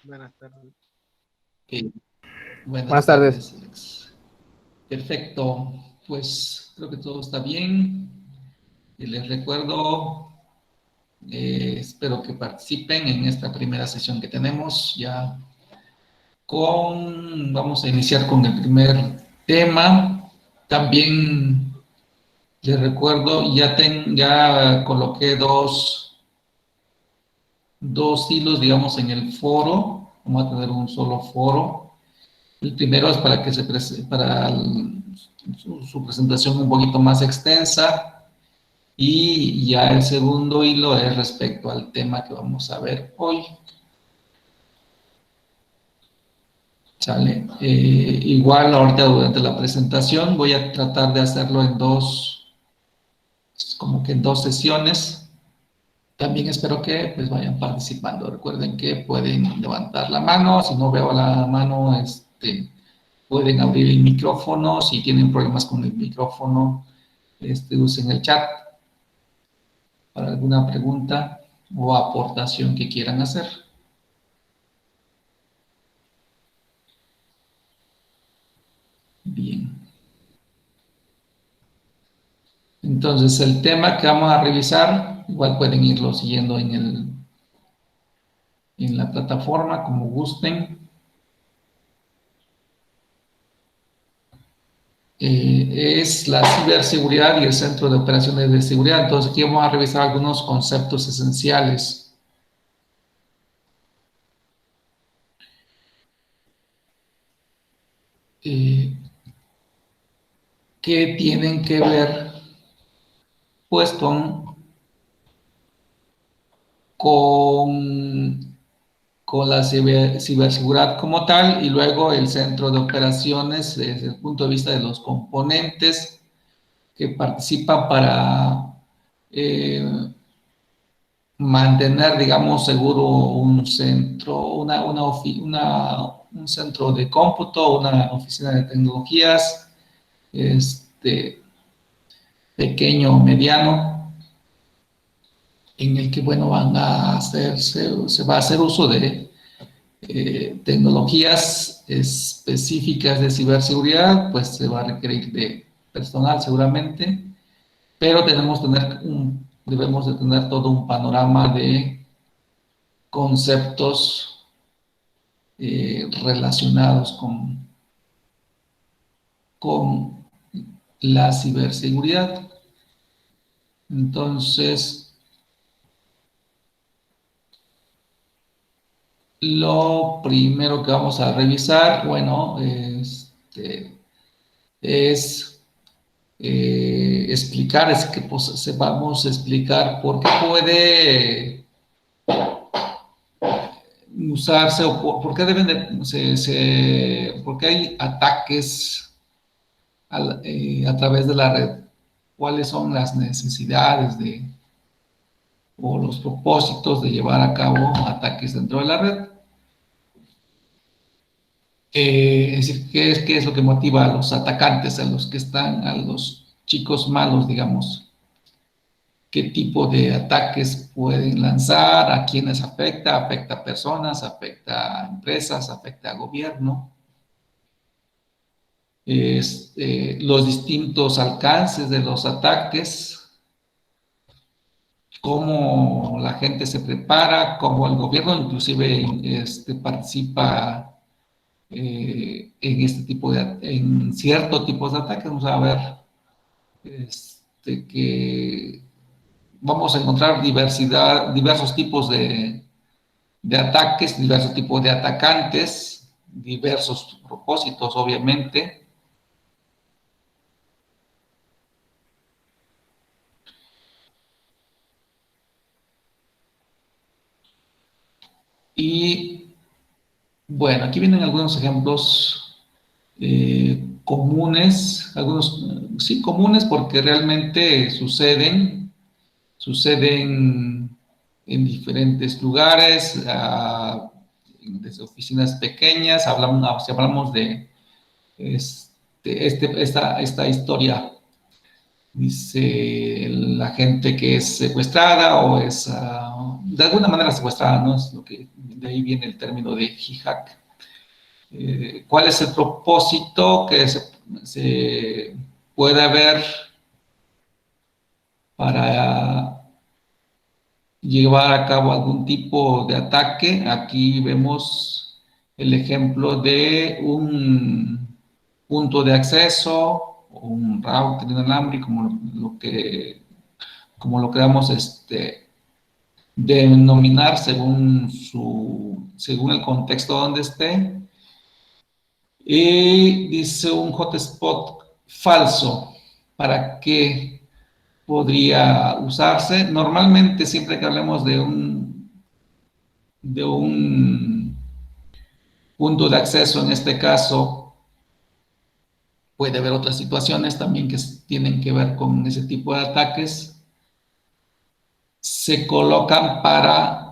Buenas tardes. Eh, Buenas Buenas tardes. tardes, Alex. Perfecto, pues creo que todo está bien. Y les recuerdo, espero que participen en esta primera sesión que tenemos ya vamos a iniciar con el primer tema. También les recuerdo, ya coloqué dos hilos, digamos, en el foro. Vamos a tener un solo foro. El primero es para que su presentación un poquito más extensa, y ya el segundo hilo es respecto al tema que vamos a ver hoy. ¿Sale? Igual ahorita durante la presentación voy a tratar de hacerlo como que en dos sesiones. También espero que pues vayan participando. Recuerden que pueden levantar la mano. Si no veo la mano, pueden abrir el micrófono. Si tienen problemas con el micrófono, usen el chat para alguna pregunta o aportación que quieran hacer. Bien. Entonces, el tema que vamos a revisar, igual pueden irlo siguiendo en la plataforma como gusten. Es la ciberseguridad y el centro de operaciones de seguridad. Entonces, aquí vamos a revisar algunos conceptos esenciales. Que tienen que ver, pues, con la ciberseguridad como tal, y luego el centro de operaciones desde el punto de vista de los componentes que participan para mantener, digamos, seguro un centro, un centro de cómputo, una oficina de tecnologías, pequeño o mediano, en el que, bueno, se va a hacer uso de tecnologías específicas de ciberseguridad. Pues se va a requerir de personal seguramente, pero debemos de tener todo un panorama de conceptos relacionados con la ciberseguridad. Entonces, lo primero que vamos a revisar, bueno, es explicar, es que pues, sepamos explicar por qué puede usarse o por qué deben de, por qué hay ataques a través de la red, cuáles son las necesidades o los propósitos de llevar a cabo ataques dentro de la red. Es decir, ¿qué es lo que motiva a los atacantes, a los chicos malos, digamos? ¿Qué tipo de ataques pueden lanzar? ¿A quiénes afecta? ¿Afecta a personas? ¿Afecta a empresas? ¿Afecta a gobierno? Los distintos alcances de los ataques, cómo la gente se prepara, cómo el gobierno inclusive participa en cierto tipo de ataques. Vamos a ver que vamos a encontrar diversos tipos de ataques, diversos tipos de atacantes, diversos propósitos, obviamente. Y bueno, aquí vienen algunos ejemplos comunes, algunos sí comunes porque realmente suceden en diferentes lugares, desde oficinas pequeñas. Si hablamos de esta historia, dice la gente que es secuestrada o es de alguna manera secuestrada, ¿no? Es lo que, de ahí viene el término de hijack. ¿Cuál es el propósito que se puede ver para llevar a cabo algún tipo de ataque? Aquí vemos el ejemplo de un punto de acceso o un router inalámbrico, como lo queramos denominar según el contexto donde esté. Y dice un hotspot falso. ¿Para qué podría usarse? Normalmente, siempre que hablemos de un punto de acceso, en este caso, puede haber otras situaciones también que tienen que ver con ese tipo de ataques. Se colocan para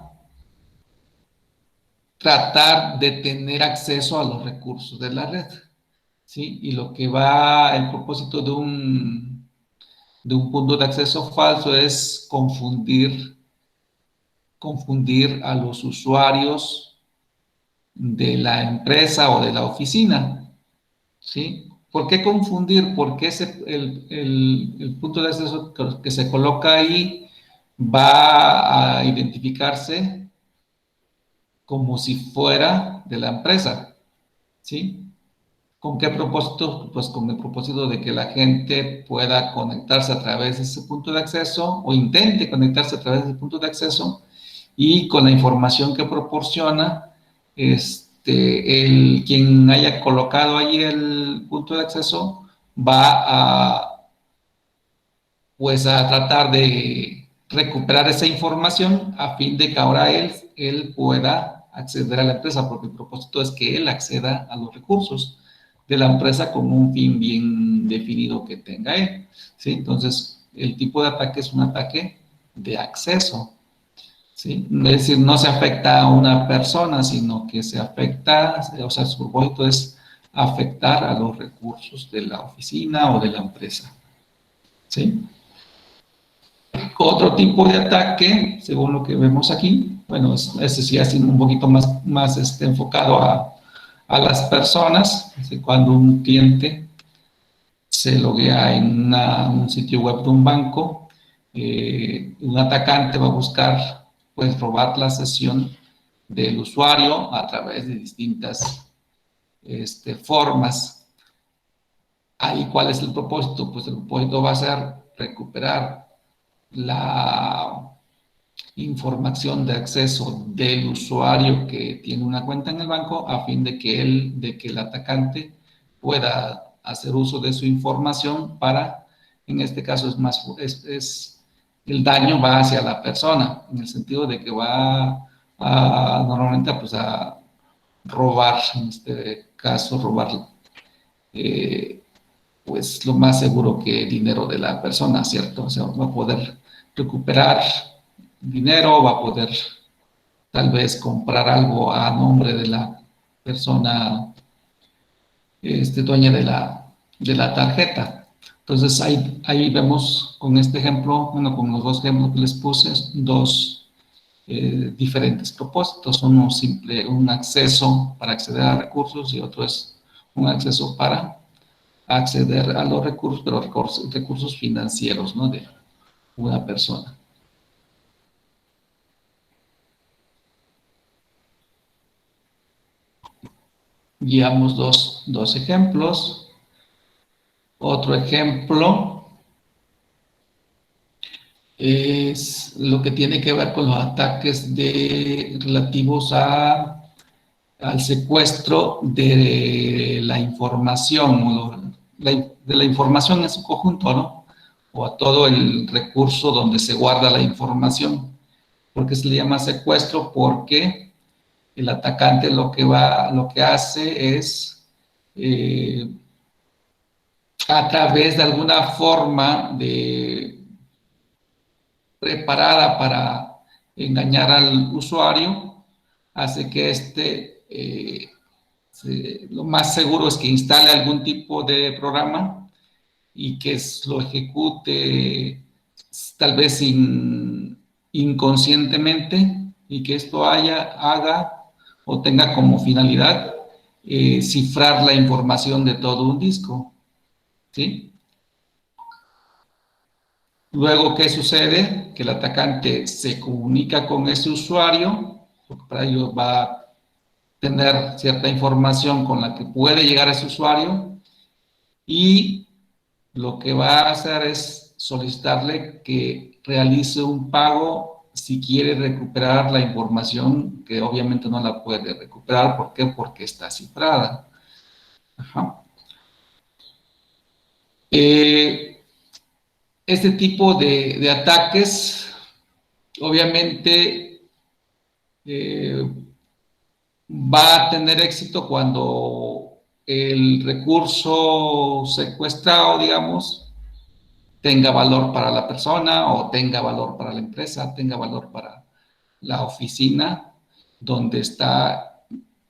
tratar de tener acceso a los recursos de la red, ¿sí? Y lo que va, el propósito de un punto de acceso falso es confundir a los usuarios de la empresa o de la oficina, ¿sí? ¿Por qué confundir? Porque el punto de acceso que se coloca ahí va a identificarse como si fuera de la empresa, ¿sí? ¿Con qué propósito? Pues con el propósito de que la gente pueda conectarse a través de ese punto de acceso o intente conectarse a través de ese punto de acceso y con la información que proporciona, quien haya colocado ahí el punto de acceso va pues a tratar de recuperar esa información a fin de que ahora él pueda acceder a la empresa, porque el propósito es que él acceda a los recursos de la empresa con un fin bien definido que tenga él, ¿sí? Entonces, el tipo de ataque es un ataque de acceso, ¿sí? Es decir, no se afecta a una persona, sino que se afecta, o sea, su propósito es afectar a los recursos de la oficina o de la empresa, ¿sí? Otro tipo de ataque, según lo que vemos aquí, bueno, ese sí ha sido un poquito más enfocado a las personas, cuando un cliente se loguea en un sitio web de un banco, un atacante va a buscar, pues, robar la sesión del usuario a través de distintas formas. Ahí, ¿cuál es el propósito? Pues el propósito va a ser recuperar la información de acceso del usuario que tiene una cuenta en el banco a fin de que el atacante pueda hacer uso de su información para, en este caso el daño va hacia la persona, en el sentido de que va normalmente pues a robar, en este caso robar pues lo más seguro que dinero de la persona, ¿cierto? O sea, va a poder recuperar dinero, va a poder tal vez comprar algo a nombre de la persona dueña de la tarjeta. Entonces ahí vemos con este ejemplo, bueno, con los dos ejemplos que les puse, dos diferentes propósitos. Uno simple, un acceso para acceder a recursos y otro es un acceso para acceder a los recursos, pero recursos financieros, ¿no? De una persona. Guiamos dos ejemplos. Otro ejemplo es lo que tiene que ver con los ataques relativos al secuestro de la información, de la información en su conjunto, ¿no? O a todo el recurso donde se guarda la información. ¿Por qué se le llama secuestro? Porque el atacante lo que hace es a través de alguna forma preparada para engañar al usuario, hace que lo más seguro es que instale algún tipo de programa y que lo ejecute tal vez sin inconscientemente y que esto haga o tenga como finalidad cifrar la información de todo un disco, ¿sí? Luego, ¿qué sucede? Que el atacante se comunica con ese usuario, porque para ello va a tener cierta información con la que puede llegar a ese usuario, y lo que va a hacer es solicitarle que realice un pago si quiere recuperar la información, que obviamente no la puede recuperar. ¿Por qué? Porque está cifrada. Ajá. Este tipo de ataques, obviamente, va a tener éxito cuando el recurso secuestrado, digamos, tenga valor para la persona o tenga valor para la empresa, tenga valor para la oficina donde está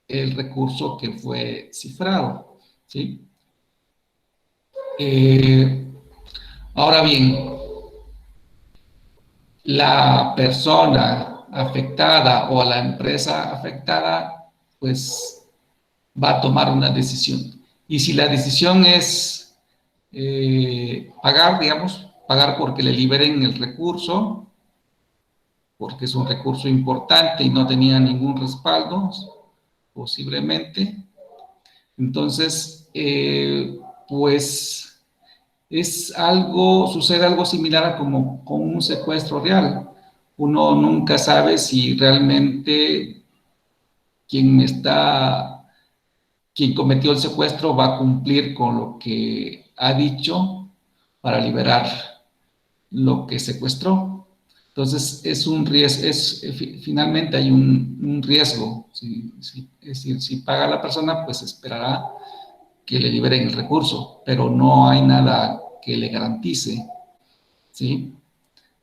el recurso que fue cifrado, ¿sí? Ahora bien, la persona afectada o la empresa afectada, pues va a tomar una decisión. Y si la decisión es pagar, digamos, pagar porque le liberen el recurso, porque es un recurso importante y no tenía ningún respaldo, posiblemente, entonces, pues sucede algo similar a como con un secuestro real. Uno nunca sabe si realmente quien quien cometió el secuestro va a cumplir con lo que ha dicho para liberar lo que secuestró. Entonces, es un riesgo, finalmente hay un riesgo. Es decir, si paga la persona, pues esperará que le liberen el recurso, pero no hay nada que le garantice, ¿sí?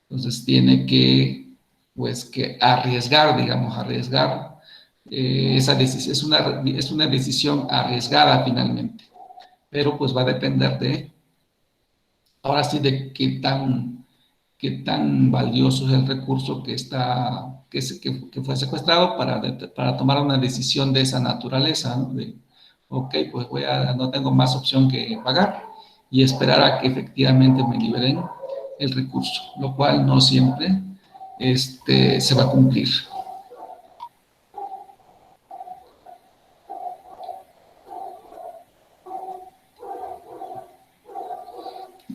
Entonces, tiene que, pues, que arriesgar, digamos, arriesgar. Esa decisión es una decisión arriesgada finalmente, pero pues va a depender ahora sí, de qué tan valioso es el recurso que fue secuestrado para tomar una decisión de esa naturaleza, ¿no? Ok, pues no tengo más opción que pagar y esperar a que efectivamente me liberen el recurso, lo cual no siempre se va a cumplir.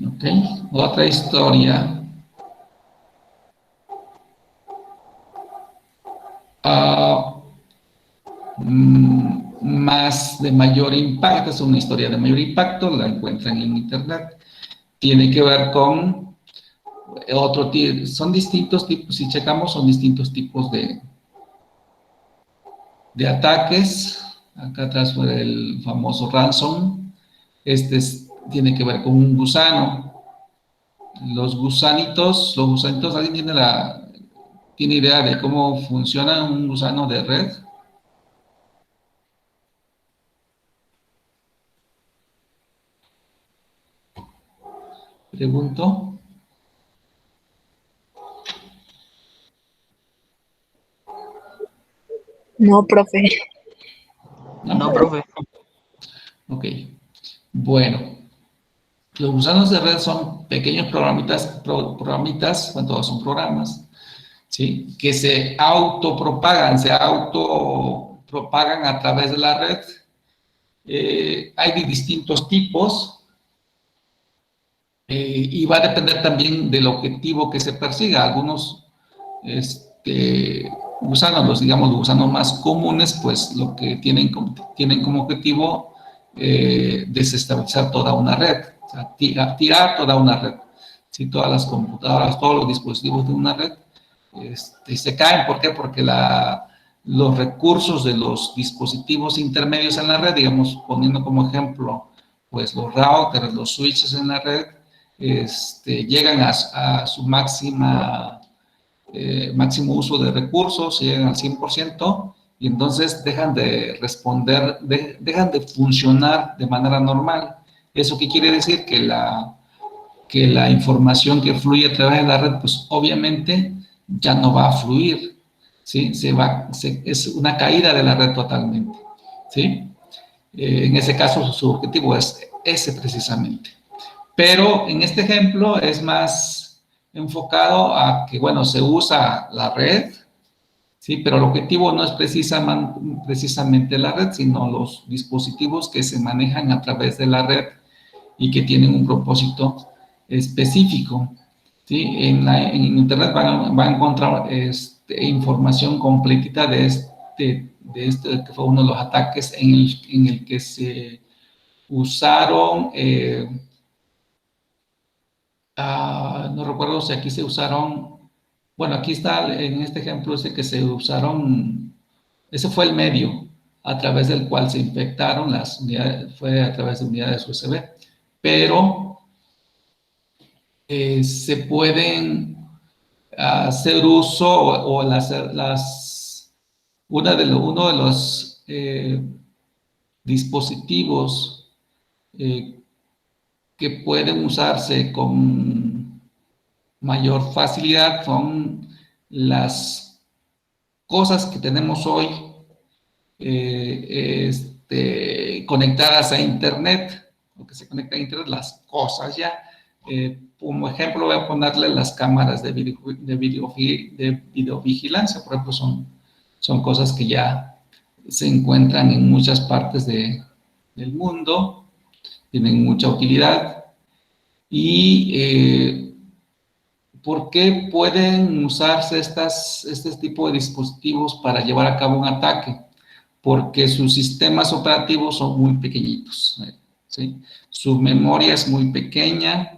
Ok, otra historia. Más de mayor impacto, es una historia de mayor impacto, la encuentran en internet. Tiene que ver con son distintos tipos, si checamos, son distintos tipos de ataques. Acá atrás fue el famoso ransom. Tiene que ver con un gusano. Los gusanitos, ¿alguien tiene idea de cómo funciona un gusano de red? Pregunto. No, profe. No, profe. Ok. Bueno, los gusanos de red son pequeños programitas, bueno, todos son programas, ¿sí? Que se autopropagan a través de la red. Hay de distintos tipos y va a depender también del objetivo que se persiga. Algunos gusanos, digamos, los gusanos más comunes, pues lo que tienen como objetivo desestabilizar toda una red, o sea, tirar toda una red. Si todas las computadoras, todos los dispositivos de una red se caen. ¿Por qué? Porque los recursos de los dispositivos intermedios en la red, digamos, poniendo como ejemplo, pues los routers, los switches en la red, llegan a su máximo uso de recursos, llegan al 100%, y entonces dejan de responder, dejan de funcionar de manera normal. ¿Eso qué quiere decir? Que la información que fluye a través de la red, pues obviamente ya no va a fluir, ¿sí? Es una caída de la red totalmente, ¿sí? En ese caso, su objetivo es ese precisamente. Pero en este ejemplo es más enfocado a que, bueno, se usa la red, ¿sí? Pero el objetivo no es precisamente la red, sino los dispositivos que se manejan a través de la red y que tienen un propósito específico, ¿sí? En Internet van a encontrar información completita de este, que fue uno de los ataques en el que se usaron, no recuerdo si aquí se usaron, bueno, aquí está en este ejemplo ese que se usaron, ese fue el medio a través del cual se infectaron las unidades, fue a través de unidades USB, pero se pueden hacer uso uno de los dispositivos que pueden usarse con mayor facilidad son las cosas que tenemos hoy conectadas a Internet, o que se conecta a Internet, las cosas ya. Como ejemplo, voy a ponerle las cámaras de videovigilancia, por ejemplo, son cosas que ya se encuentran en muchas partes del mundo, tienen mucha utilidad. ¿Y por qué pueden usarse este tipo de dispositivos para llevar a cabo un ataque? Porque sus sistemas operativos son muy pequeñitos, ¿sí? Su memoria es muy pequeña.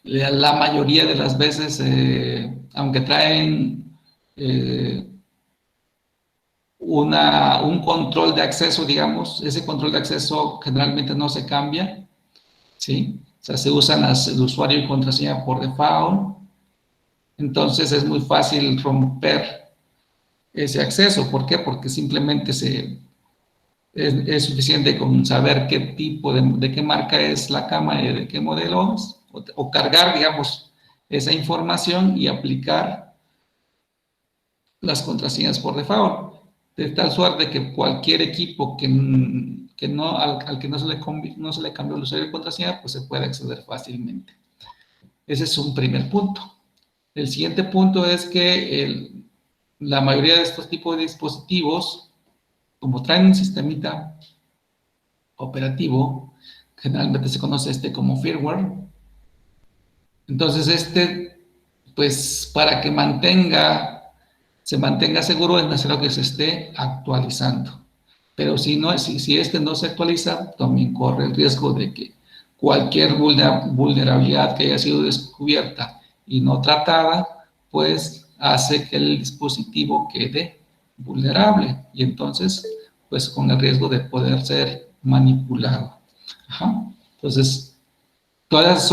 La mayoría de las veces, aunque traen un control de acceso, digamos, ese control de acceso generalmente no se cambia, ¿sí? O sea, se usan el usuario y contraseña por default. Entonces es muy fácil romper ese acceso. ¿Por qué? Porque simplemente es suficiente con saber qué tipo de qué marca es la cámara y de qué modelo es, o cargar, digamos, esa información y aplicar las contraseñas por default, de tal suerte que cualquier equipo al que no se le cambió el usuario y contraseña, pues se puede acceder fácilmente. Ese es un primer punto. El siguiente punto es que la mayoría de estos tipos de dispositivos, como traen un sistemita operativo, generalmente se conoce como firmware. Entonces pues para que se mantenga seguro es necesario que se esté actualizando. Pero si no se actualiza, también corre el riesgo de que cualquier vulnerabilidad que haya sido descubierta y no tratada, pues hace que el dispositivo quede vulnerable y entonces, pues con el riesgo de poder ser manipulado. Ajá. Entonces, todas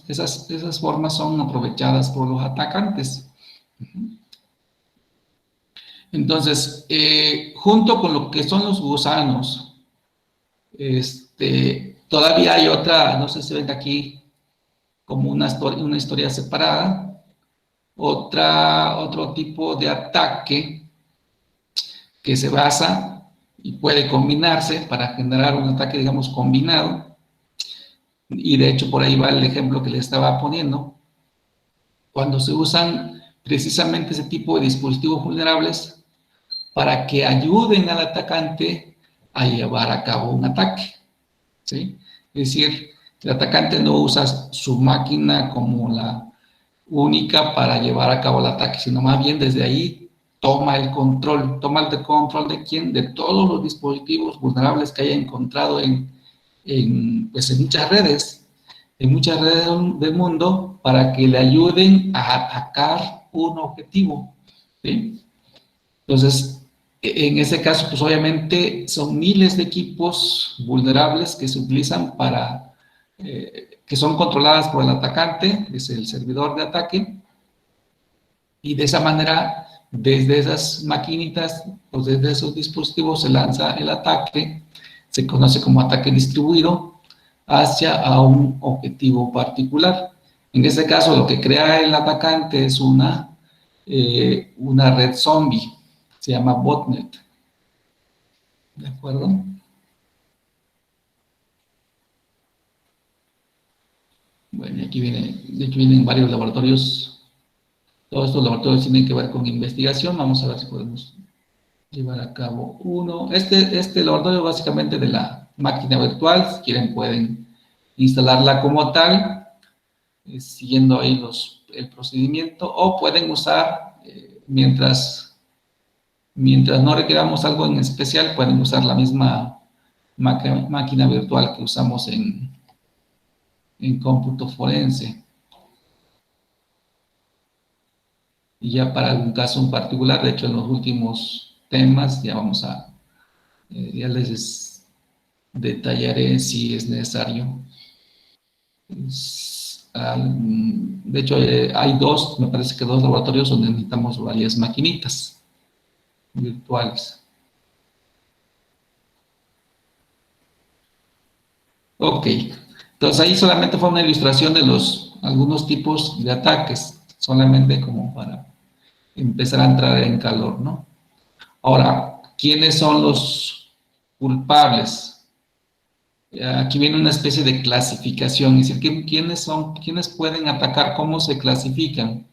esas formas son aprovechadas por los atacantes. Entonces, junto con lo que son los gusanos, todavía hay otra, no sé si ven aquí como una historia separada, otro tipo de ataque que se basa y puede combinarse para generar un ataque, digamos, combinado. Y de hecho por ahí va el ejemplo que le estaba poniendo. Cuando se usan precisamente ese tipo de dispositivos vulnerables para que ayuden al atacante a llevar a cabo un ataque, ¿sí? Es decir, el atacante no usa su máquina como la única para llevar a cabo el ataque, sino más bien desde ahí toma el control de quién, de todos los dispositivos vulnerables que haya encontrado en muchas redes del mundo para que le ayuden a atacar un objetivo, ¿sí? Entonces, en ese caso, pues obviamente son miles de equipos vulnerables que se utilizan que son controladas por el atacante, es el servidor de ataque, y de esa manera, desde esas maquinitas o desde esos dispositivos se lanza el ataque, se conoce como ataque distribuido, hacia a un objetivo particular. En este caso, lo que crea el atacante es una red zombie, se llama botnet. ¿De acuerdo? Bueno, y aquí viene, de hecho vienen varios laboratorios. Todos estos laboratorios tienen que ver con investigación. Vamos a ver si podemos llevar a cabo uno. Este laboratorio básicamente de la máquina virtual, si quieren pueden instalarla como tal, siguiendo ahí el procedimiento, o pueden usar, mientras no requeramos algo en especial, pueden usar la misma máquina virtual que usamos en cómputo forense. Y ya para algún caso en particular, de hecho en los últimos temas ya ya les detallaré si es necesario. De hecho, hay me parece que dos laboratorios donde necesitamos varias maquinitas virtuales. Ok, entonces ahí solamente fue una ilustración de algunos tipos de ataques, solamente como para empezar a entrar en calor, ¿no? Ahora, ¿quiénes son los culpables? Aquí viene una especie de clasificación, es decir, ¿quiénes pueden atacar? ¿Cómo se clasifican?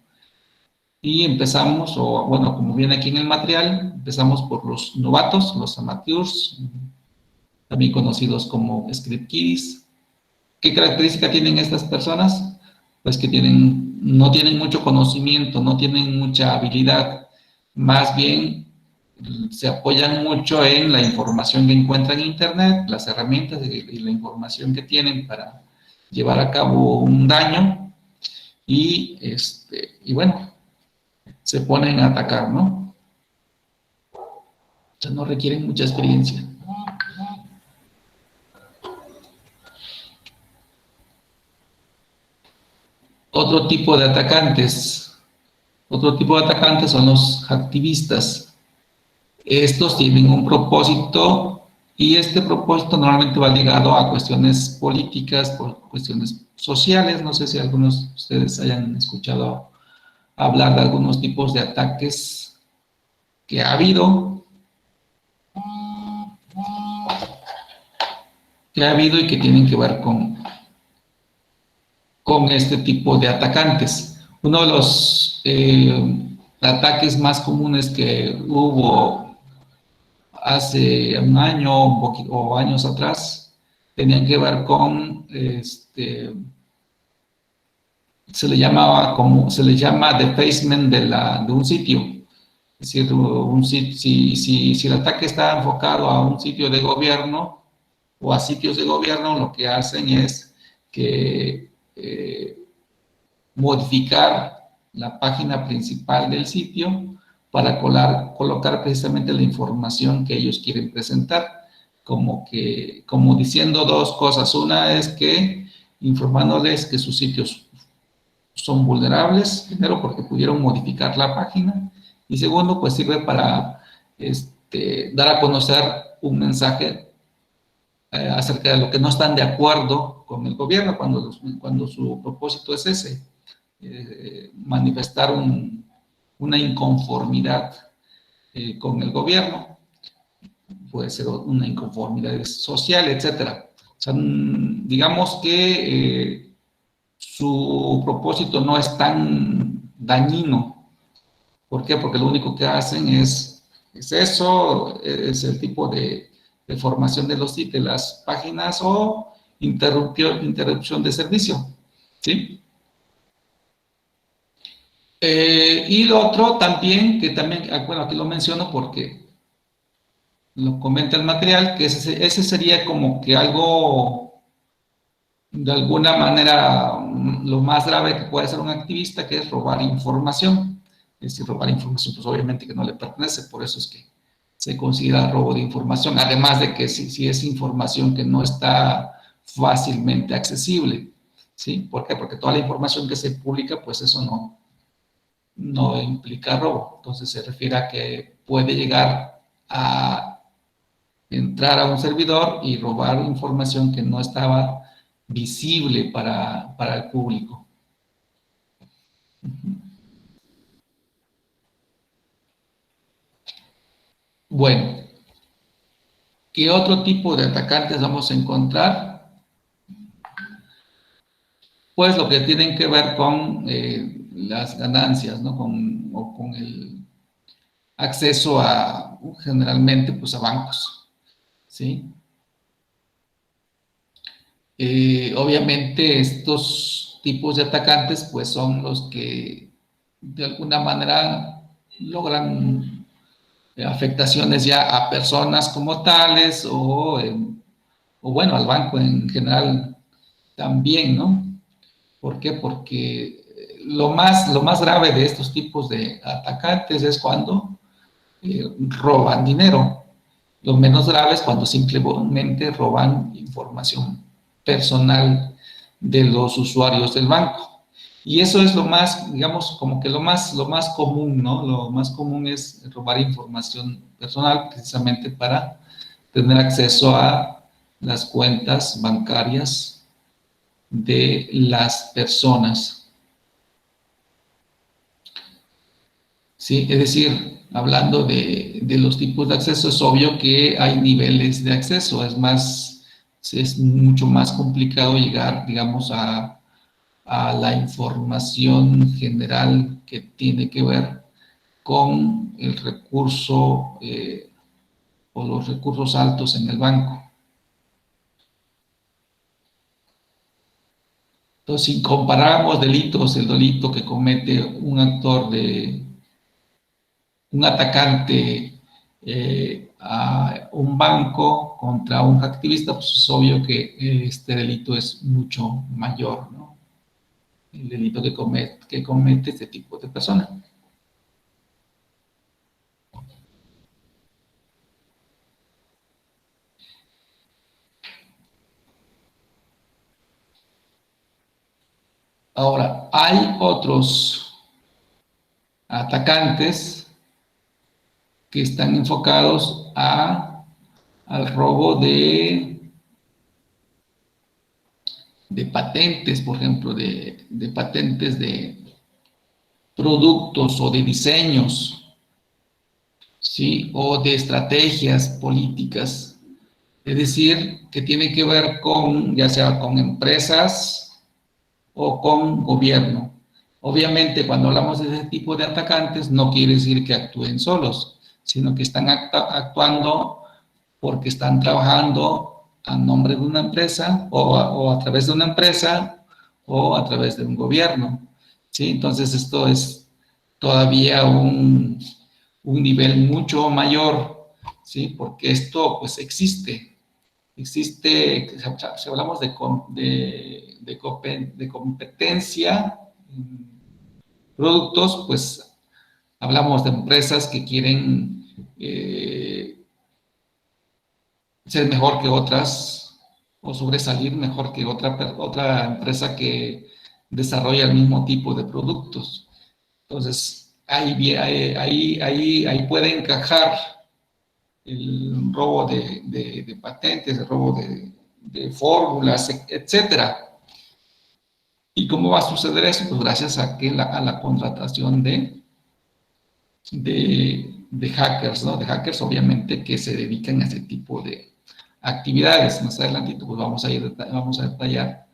Y empezamos, o bueno, como viene aquí en el material, empezamos por los novatos, los amateurs, también conocidos como script kiddies. ¿Qué característica tienen estas personas? Pues que no tienen mucho conocimiento, no tienen mucha habilidad, más bien se apoyan mucho en la información que encuentran en Internet, las herramientas y la información que tienen para llevar a cabo un daño y bueno, se ponen a atacar, ¿no? O sea, no requieren mucha experiencia. Otro tipo de atacantes son los activistas. Estos tienen un propósito y este propósito normalmente va ligado a cuestiones políticas, cuestiones sociales. No sé si algunos de ustedes hayan escuchado hablar de algunos tipos de ataques que ha habido y que tienen que ver con este tipo de atacantes. Uno de los ataques más comunes que hubo hace un año o años atrás tenían que ver con se le llama defacement de un sitio. Es decir, si el ataque está enfocado a un sitio de gobierno o a sitios de gobierno, lo que hacen es que modificar la página principal del sitio para colocar precisamente la información que ellos quieren presentar, como diciendo dos cosas. Una es que informándoles que sus sitios son vulnerables, primero porque pudieron modificar la página, y segundo, pues sirve para dar a conocer un mensaje acerca de lo que no están de acuerdo con el gobierno cuando su propósito es ese, manifestar una inconformidad con el gobierno, puede ser una inconformidad social, etcétera. O sea, digamos que su propósito no es tan dañino. ¿Por qué? Porque lo único que hacen es eso, es el tipo de formación de las páginas o interrupción de servicio, ¿sí? Y lo otro también, bueno, aquí lo menciono porque lo comenta el material, que ese sería como que algo, de alguna manera, lo más grave que puede hacer un activista, que es robar información. Es decir, robar información, pues obviamente que no le pertenece, por eso es que se considera robo de información, además de que si es información que no está fácilmente accesible, ¿sí? ¿Por qué? Porque toda la información que se publica, pues eso no implica robo. Entonces se refiere a que puede llegar a entrar a un servidor y robar información que no estaba visible para el público. Bueno, ¿qué otro tipo de atacantes vamos a encontrar? Pues lo que tienen que ver con las ganancias, ¿no? O con el acceso a, generalmente, pues a bancos, ¿sí? Obviamente estos tipos de atacantes, pues son los que de alguna manera logran afectaciones ya a personas como tales o bueno, al banco en general también, ¿no? ¿Por qué? Porque lo más grave de estos tipos de atacantes es cuando roban dinero. Lo menos grave es cuando simplemente roban información personal de los usuarios del banco. Y eso es lo más, digamos, como que lo más común, ¿no? Lo más común es robar información personal precisamente para tener acceso a las cuentas bancarias de las personas. ¿Sí? Es decir, hablando de los tipos de acceso, es obvio que hay niveles de acceso, es mucho más complicado llegar, digamos, a la información general que tiene que ver con el recurso o los recursos altos en el banco. Entonces, si comparamos delitos, el delito que comete un actor un atacante a un banco contra un activista, pues es obvio que este delito es mucho mayor, ¿no? El delito que comete este tipo de persona. Ahora, hay otros atacantes que están enfocados al robo de patentes, por ejemplo, de patentes de productos o de diseños, ¿sí? O de estrategias políticas. Es decir, que tiene que ver con, ya sea con empresas o con gobierno. Obviamente, cuando hablamos de ese tipo de atacantes, no quiere decir que actúen solos, sino que están actuando porque están trabajando a nombre de una empresa o a través de una empresa o a través de un gobierno. ¿Sí? Entonces, esto es todavía un nivel mucho mayor, ¿sí? Porque esto pues existe. Existe, si hablamos de competencia en productos, pues hablamos de empresas que quieren ser mejor que otras o sobresalir mejor que otra empresa que desarrolla el mismo tipo de productos. Entonces, ahí puede encajar el robo de patentes, el robo de fórmulas, etcétera. ¿Y cómo va a suceder eso? Pues gracias a la contratación de hackers, ¿no? De hackers, obviamente, que se dedican a ese tipo de actividades. Más adelante, pues vamos a detallar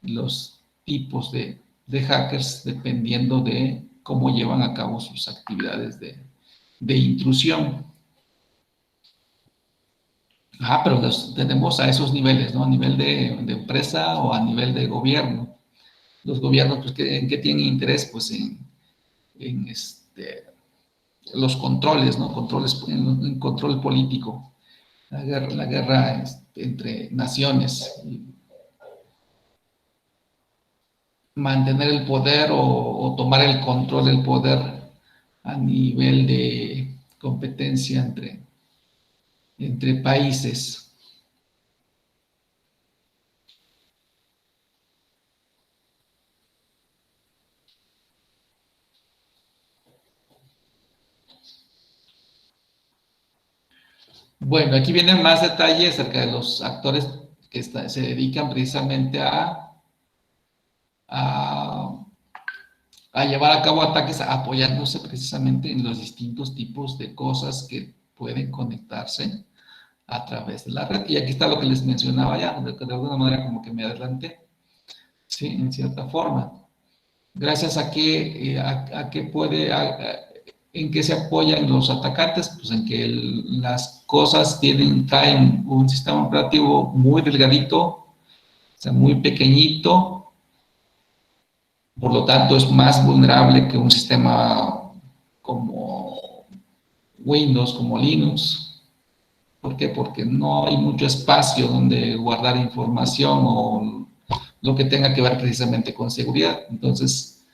los tipos de hackers dependiendo de cómo llevan a cabo sus actividades de intrusión. Pero tenemos a esos niveles, ¿no? A nivel de empresa o a nivel de gobierno. Los gobiernos, pues, ¿en qué tienen interés? Pues en los controles, ¿no? En control político, la guerra entre naciones, mantener el poder o tomar el control del poder a nivel de competencia entre países. Bueno, aquí vienen más detalles acerca de los actores que se dedican precisamente a a llevar a cabo ataques apoyándose precisamente en los distintos tipos de cosas que pueden conectarse a través de la red. Y aquí está lo que les mencionaba ya, de alguna manera como que me adelanté, ¿sí? En cierta forma. Gracias a que, en qué se apoyan los atacantes, pues en que las cosas traen un sistema operativo muy delgadito, o sea, muy pequeñito, por lo tanto es más vulnerable que un sistema como Windows, como Linux. ¿Por qué? Porque no hay mucho espacio donde guardar información o lo que tenga que ver precisamente con seguridad. Entonces,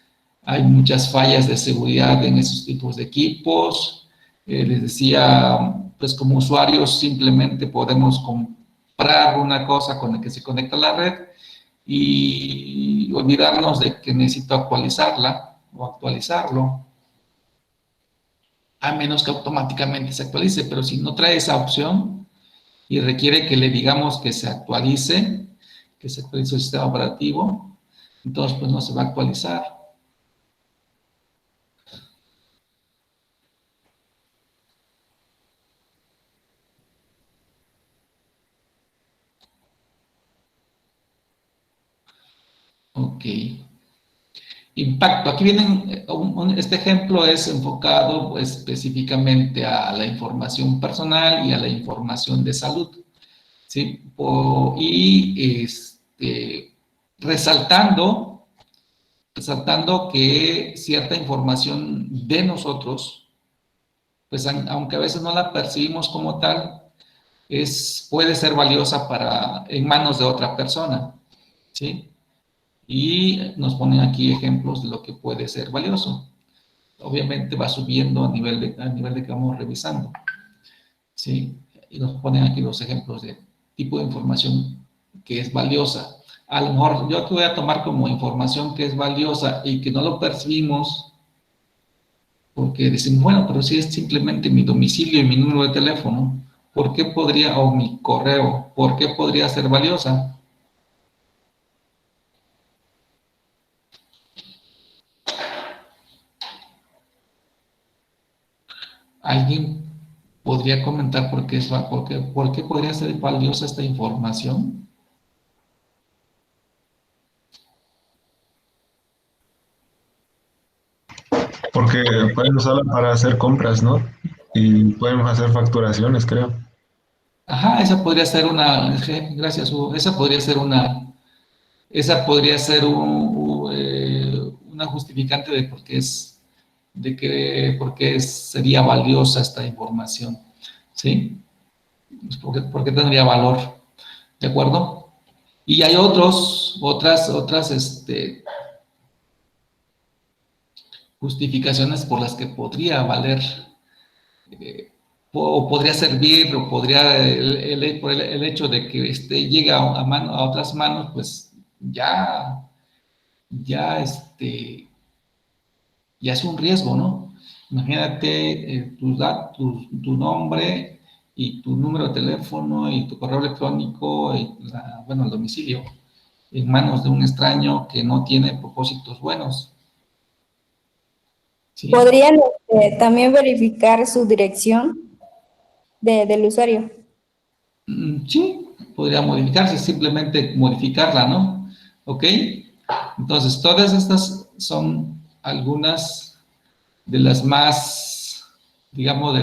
hay muchas fallas de seguridad en esos tipos de equipos. Les decía, pues como usuarios simplemente podemos comprar una cosa con la que se conecta a la red y olvidarnos de que necesito actualizarla o actualizarlo, a menos que automáticamente se actualice. Pero si no trae esa opción y requiere que le digamos que se actualice el sistema operativo, entonces pues no se va a actualizar. Ok. Impacto. Aquí vienen, este ejemplo es enfocado pues, específicamente a la información personal y a la información de salud, ¿sí? Y resaltando, resaltando que cierta información de nosotros, pues aunque a veces no la percibimos como tal, puede ser valiosa en manos de otra persona, ¿sí? Y nos ponen aquí ejemplos de lo que puede ser valioso. Obviamente va subiendo a nivel de que vamos revisando, ¿sí? Y nos ponen aquí los ejemplos de tipo de información que es valiosa. A lo mejor yo te voy a tomar como información que es valiosa y que no lo percibimos porque decimos, bueno, pero si es simplemente mi domicilio y mi número de teléfono, ¿por qué podría, o mi correo, ¿por qué podría ser valiosa? ¿Alguien podría comentar por qué podría ser valiosa esta información? Porque pueden usarla para hacer compras, ¿no? Y podemos hacer facturaciones, creo. Ajá, esa podría ser gracias Hugo, esa podría ser una justificante de por qué sería valiosa esta información, ¿sí? Pues por qué tendría valor, ¿de acuerdo? Y hay otras justificaciones por las que podría valer, eh, o podría servir, o podría, por el hecho de que llega a otras manos, pues ya, ya es un riesgo, ¿no? Imagínate tu nombre y tu número de teléfono y tu correo electrónico, y bueno, el domicilio, en manos de un extraño que no tiene propósitos buenos, ¿sí? Podrían también verificar su dirección del usuario. Sí, podría modificarse, simplemente modificarla, ¿no? ¿Ok? Entonces, todas estas son algunas de las más, digamos,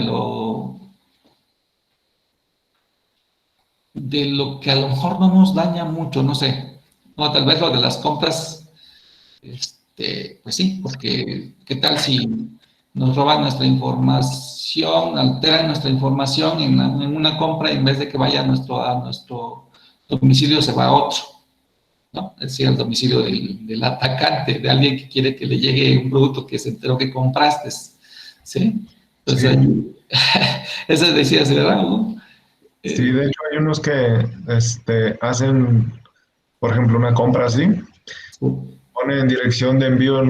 de lo que a lo mejor no nos daña mucho, no sé. No, tal vez lo de las compras, pues sí, porque ¿qué tal si nos roban nuestra información, alteran nuestra información en una compra y en vez de que vaya a nuestro domicilio se va a otro, ¿no? Es decir, al domicilio del atacante, de alguien que quiere que le llegue un producto que se enteró que compraste, ¿sí? Entonces, Sí, eso decías, ¿verdad, Hugo? sí, de hecho hay unos que hacen, por ejemplo, una compra así, ponen dirección de envío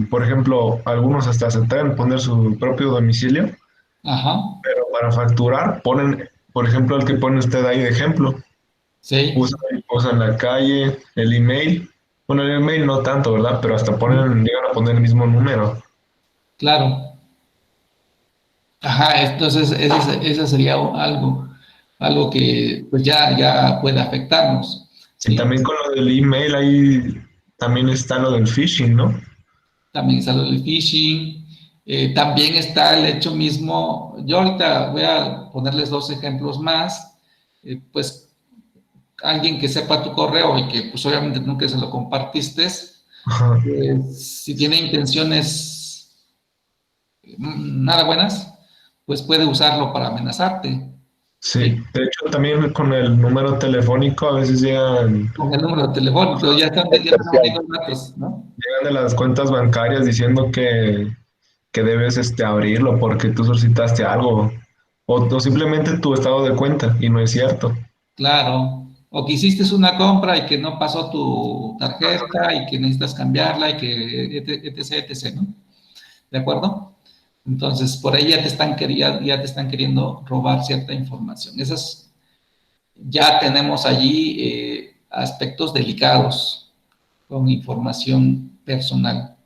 por ejemplo, algunos hasta se atreven a poner su propio domicilio, Ajá, pero para facturar ponen, por ejemplo, el que pone usted ahí de ejemplo, sí, usan la calle, el email Bueno, en el mail no tanto, ¿verdad? Pero hasta llegan a poner el mismo número. Claro. Ajá, entonces ese sería algo que pues ya puede afectarnos, Y ¿sí? también con lo del email, ahí también está lo del phishing, ¿no? También está lo del phishing, también está el hecho mismo, yo ahorita voy a ponerles dos ejemplos más, pues alguien que sepa tu correo y que pues obviamente nunca se lo compartiste, Ajá. si tiene intenciones nada buenas, pues puede usarlo para amenazarte, Sí, ¿sí? de hecho también con el número telefónico a veces llegan, Con el número de teléfono, pero ya tenemos ahí los datos, ¿no? llegan de las cuentas bancarias diciendo que debes abrirlo porque tú solicitaste algo o simplemente tu estado de cuenta y no es cierto. Claro. O que hiciste una compra y que no pasó tu tarjeta y que necesitas cambiarla y que etc, ¿no? ¿De acuerdo? Entonces, por ahí ya te están queriendo robar cierta información. Esas, ya tenemos allí aspectos delicados con información personal,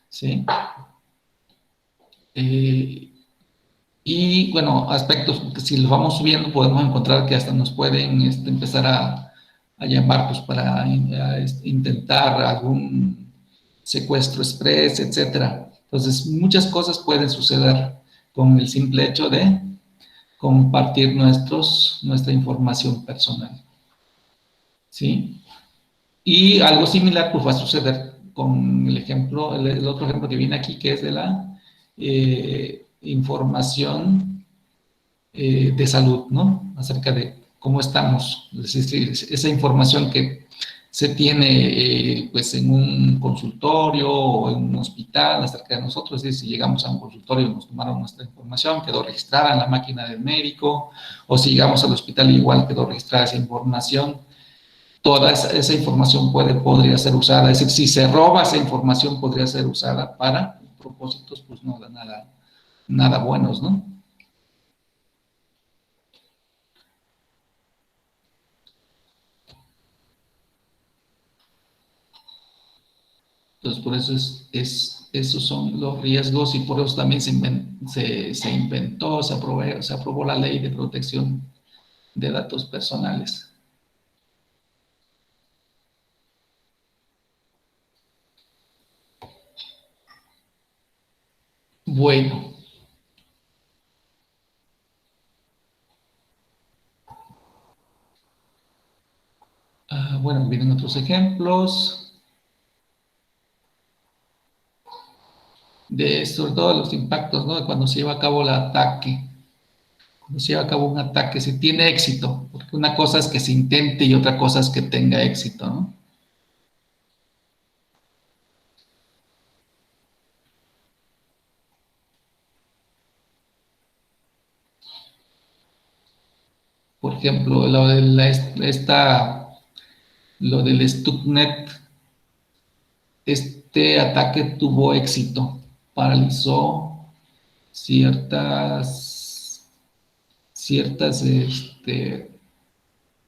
¿sí? Eh, Y bueno, aspectos que si los vamos subiendo podemos encontrar que hasta nos pueden empezar a llamar pues, para intentar algún secuestro express, etcétera. Entonces, muchas cosas pueden suceder con el simple hecho de compartir nuestra información personal, ¿sí? Y algo similar pues va a suceder con el ejemplo, el otro ejemplo que viene aquí, que es de la información de salud, ¿no? Acerca de cómo estamos, es decir, esa información que se tiene pues en un consultorio o en un hospital acerca de nosotros, es decir, si llegamos a un consultorio y nos tomaron nuestra información, quedó registrada en la máquina del médico, o si llegamos al hospital igual quedó registrada esa información, toda esa información podría ser usada, es decir, si se roba esa información podría ser usada para propósitos pues no nada buenos, ¿no? Entonces, por eso esos son los riesgos y por eso también se inventó, se aprobó la ley de protección de datos personales. Bueno, bueno, vienen otros ejemplos de sobre todo los impactos, ¿no? De cuando se lleva a cabo el ataque, cuando se lleva a cabo un ataque, si tiene éxito, porque una cosa es que se intente y otra cosa es que tenga éxito, ¿no? Por ejemplo, lo del Stuxnet, este ataque tuvo éxito, paralizó ciertas, ciertas,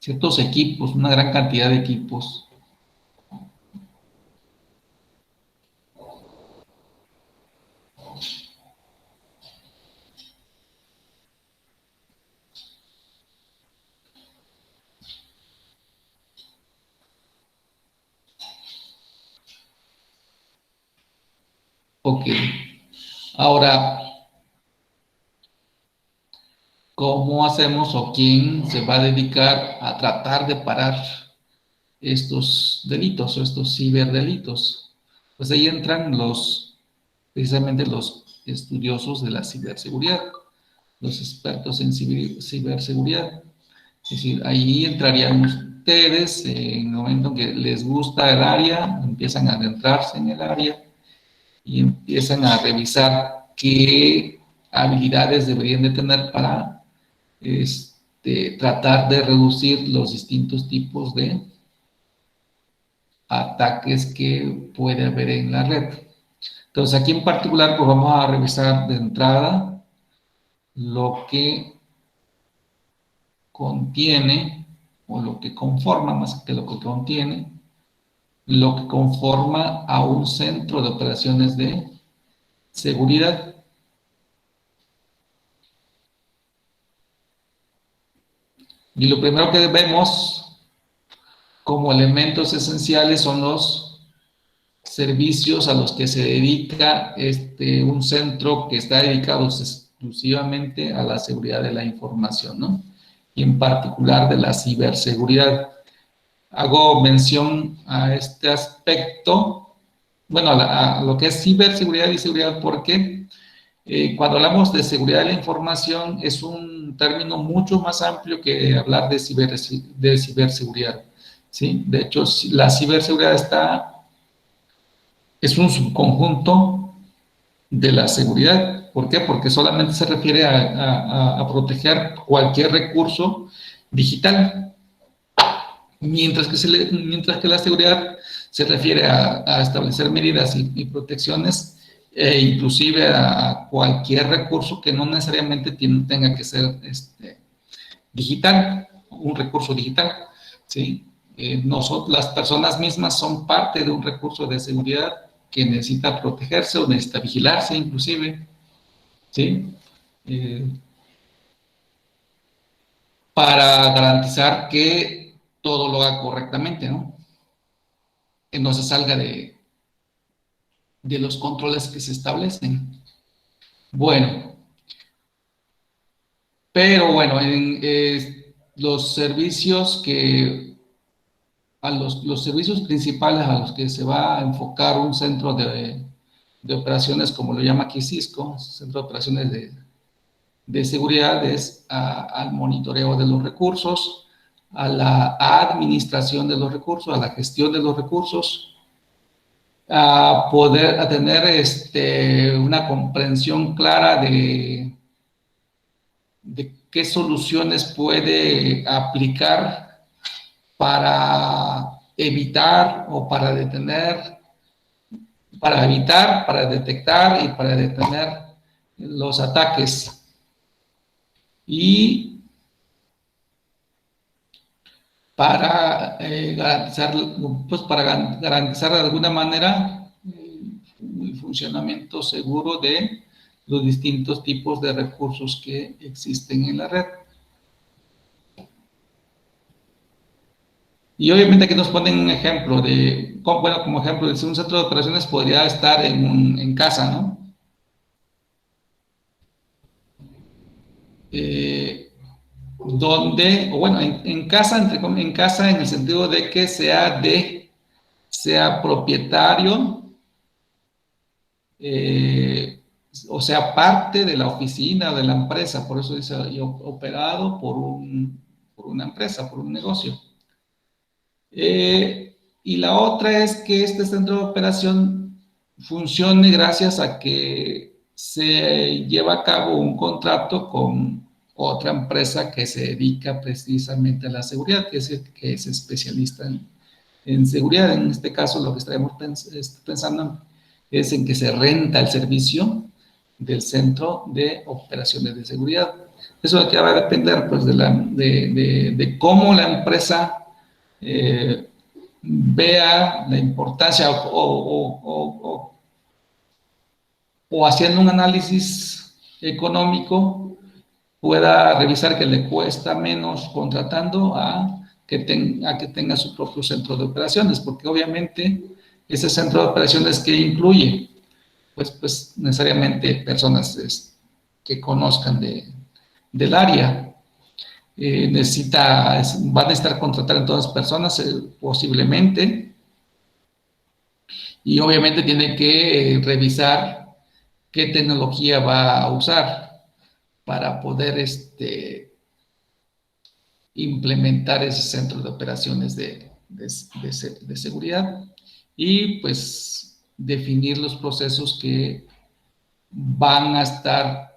ciertos equipos, una gran cantidad de equipos. Ok. Ahora, ¿cómo hacemos o quién se va a dedicar a tratar de parar estos delitos o estos ciberdelitos? Pues ahí entran precisamente los estudiosos de la ciberseguridad, los expertos en ciberseguridad. Es decir, ahí entrarían ustedes en el momento en que les gusta el área, empiezan a adentrarse en el área y empiezan a revisar qué habilidades deberían de tener para tratar de reducir los distintos tipos de ataques que puede haber en la red. Entonces, aquí en particular, pues vamos a revisar de entrada lo que contiene o lo que conforma más que lo que contiene lo que conforma a un centro de operaciones de seguridad. Y lo primero que vemos como elementos esenciales son los servicios a los que se dedica un centro que está dedicado exclusivamente a la seguridad de la información, ¿no? Y en particular de la ciberseguridad. Hago mención a este aspecto, bueno, a lo que es ciberseguridad y seguridad, porque cuando hablamos de seguridad de la información es un término mucho más amplio que hablar de ciberseguridad, ¿sí? De hecho, la ciberseguridad es un subconjunto de la seguridad. ¿Por qué? Porque solamente se refiere a proteger cualquier recurso digital, mientras que la seguridad se refiere a establecer medidas y protecciones, inclusive a cualquier recurso que no necesariamente tenga que ser digital, un recurso digital, ¿sí? Las personas mismas son parte de un recurso de seguridad que necesita protegerse o necesita vigilarse inclusive, ¿sí? Para garantizar que todo lo haga correctamente, ¿no? Que no se salga de los controles que se establecen. Bueno, pero bueno, los servicios los servicios principales a los que se va a enfocar un centro de operaciones, como lo llama aquí Cisco, Centro de Operaciones de Seguridad, es al monitoreo de los recursos, a la administración de los recursos, a la gestión de los recursos, a tener una comprensión clara de qué soluciones puede aplicar para evitar o para detener, para evitar, para detectar y para detener los ataques. Y para garantizar de alguna manera el funcionamiento seguro de los distintos tipos de recursos que existen en la red. Y obviamente aquí nos ponen un ejemplo como ejemplo, un centro de operaciones podría estar en casa, ¿no? En casa, en casa en el sentido de que sea propietario, o sea, parte de la oficina o de la empresa, por eso dice operado por una empresa, por un negocio. Y la otra es que este centro de operación funcione gracias a que se lleva a cabo un contrato con otra empresa que se dedica precisamente a la seguridad, que es especialista en seguridad. En este caso, lo que estaremos pensando es en que se renta el servicio del centro de operaciones de seguridad. Eso va a depender pues, de cómo la empresa vea la importancia o haciendo un análisis económico pueda revisar que le cuesta menos contratando a que tenga su propio centro de operaciones, porque obviamente ese centro de operaciones que incluye pues necesariamente personas que conozcan del área. Van a necesitar contratar entonces personas posiblemente, y obviamente tiene que revisar qué tecnología va a usar para poder implementar ese centro de operaciones de seguridad y pues definir los procesos que van a estar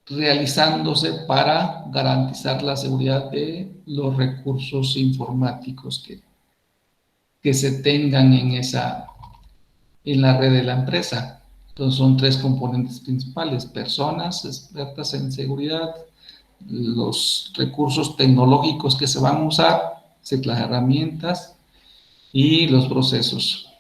realizándose para garantizar la seguridad de los recursos informáticos que se tengan en la red de la empresa. Entonces son tres componentes principales: personas expertas en seguridad, los recursos tecnológicos que se van a usar, las herramientas y los procesos.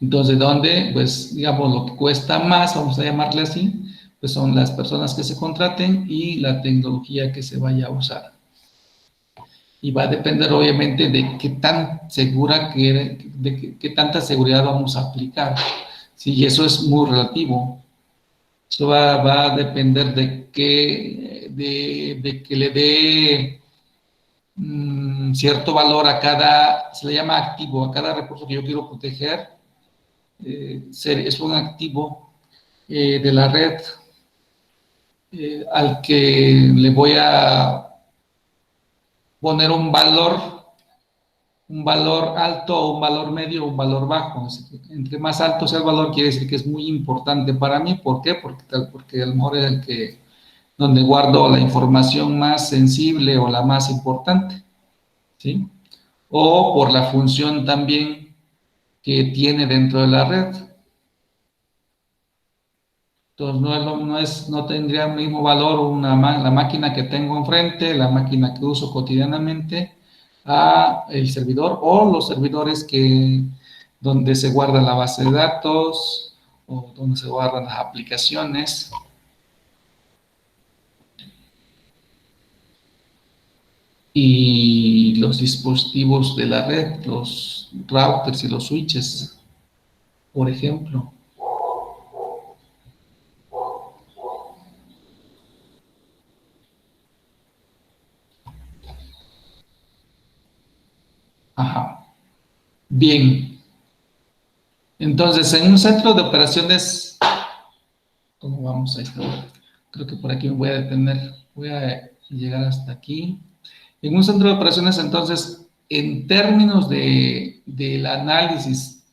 Entonces, ¿dónde? Pues, digamos, lo que cuesta más, vamos a llamarle así, pues son las personas que se contraten y la tecnología que se vaya a usar. Y va a depender, obviamente, de qué tan segura, de qué tanta seguridad vamos a aplicar. Sí, y eso es muy relativo. Eso va a depender de que le dé cierto valor a cada, se le llama activo, a cada recurso que yo quiero proteger. Es un activo de la red al que le voy a poner un valor alto, un valor medio, un valor bajo. Entre más alto sea el valor, quiere decir que es muy importante para mí. ¿Por qué? Porque a lo mejor es donde guardo la información más sensible o la más importante, ¿sí? O por la función también que tiene dentro de la red. Entonces, no tendría el mismo valor la máquina que tengo enfrente, la máquina que uso cotidianamente, a el servidor o los servidores donde se guarda la base de datos o donde se guardan las aplicaciones. Y los dispositivos de la red, los routers y los switches, por ejemplo. Ajá. Bien. Entonces, en un centro de operaciones, ¿cómo vamos a esto? Creo que por aquí me voy a detener. Voy a llegar hasta aquí. En un centro de operaciones, entonces, en términos del análisis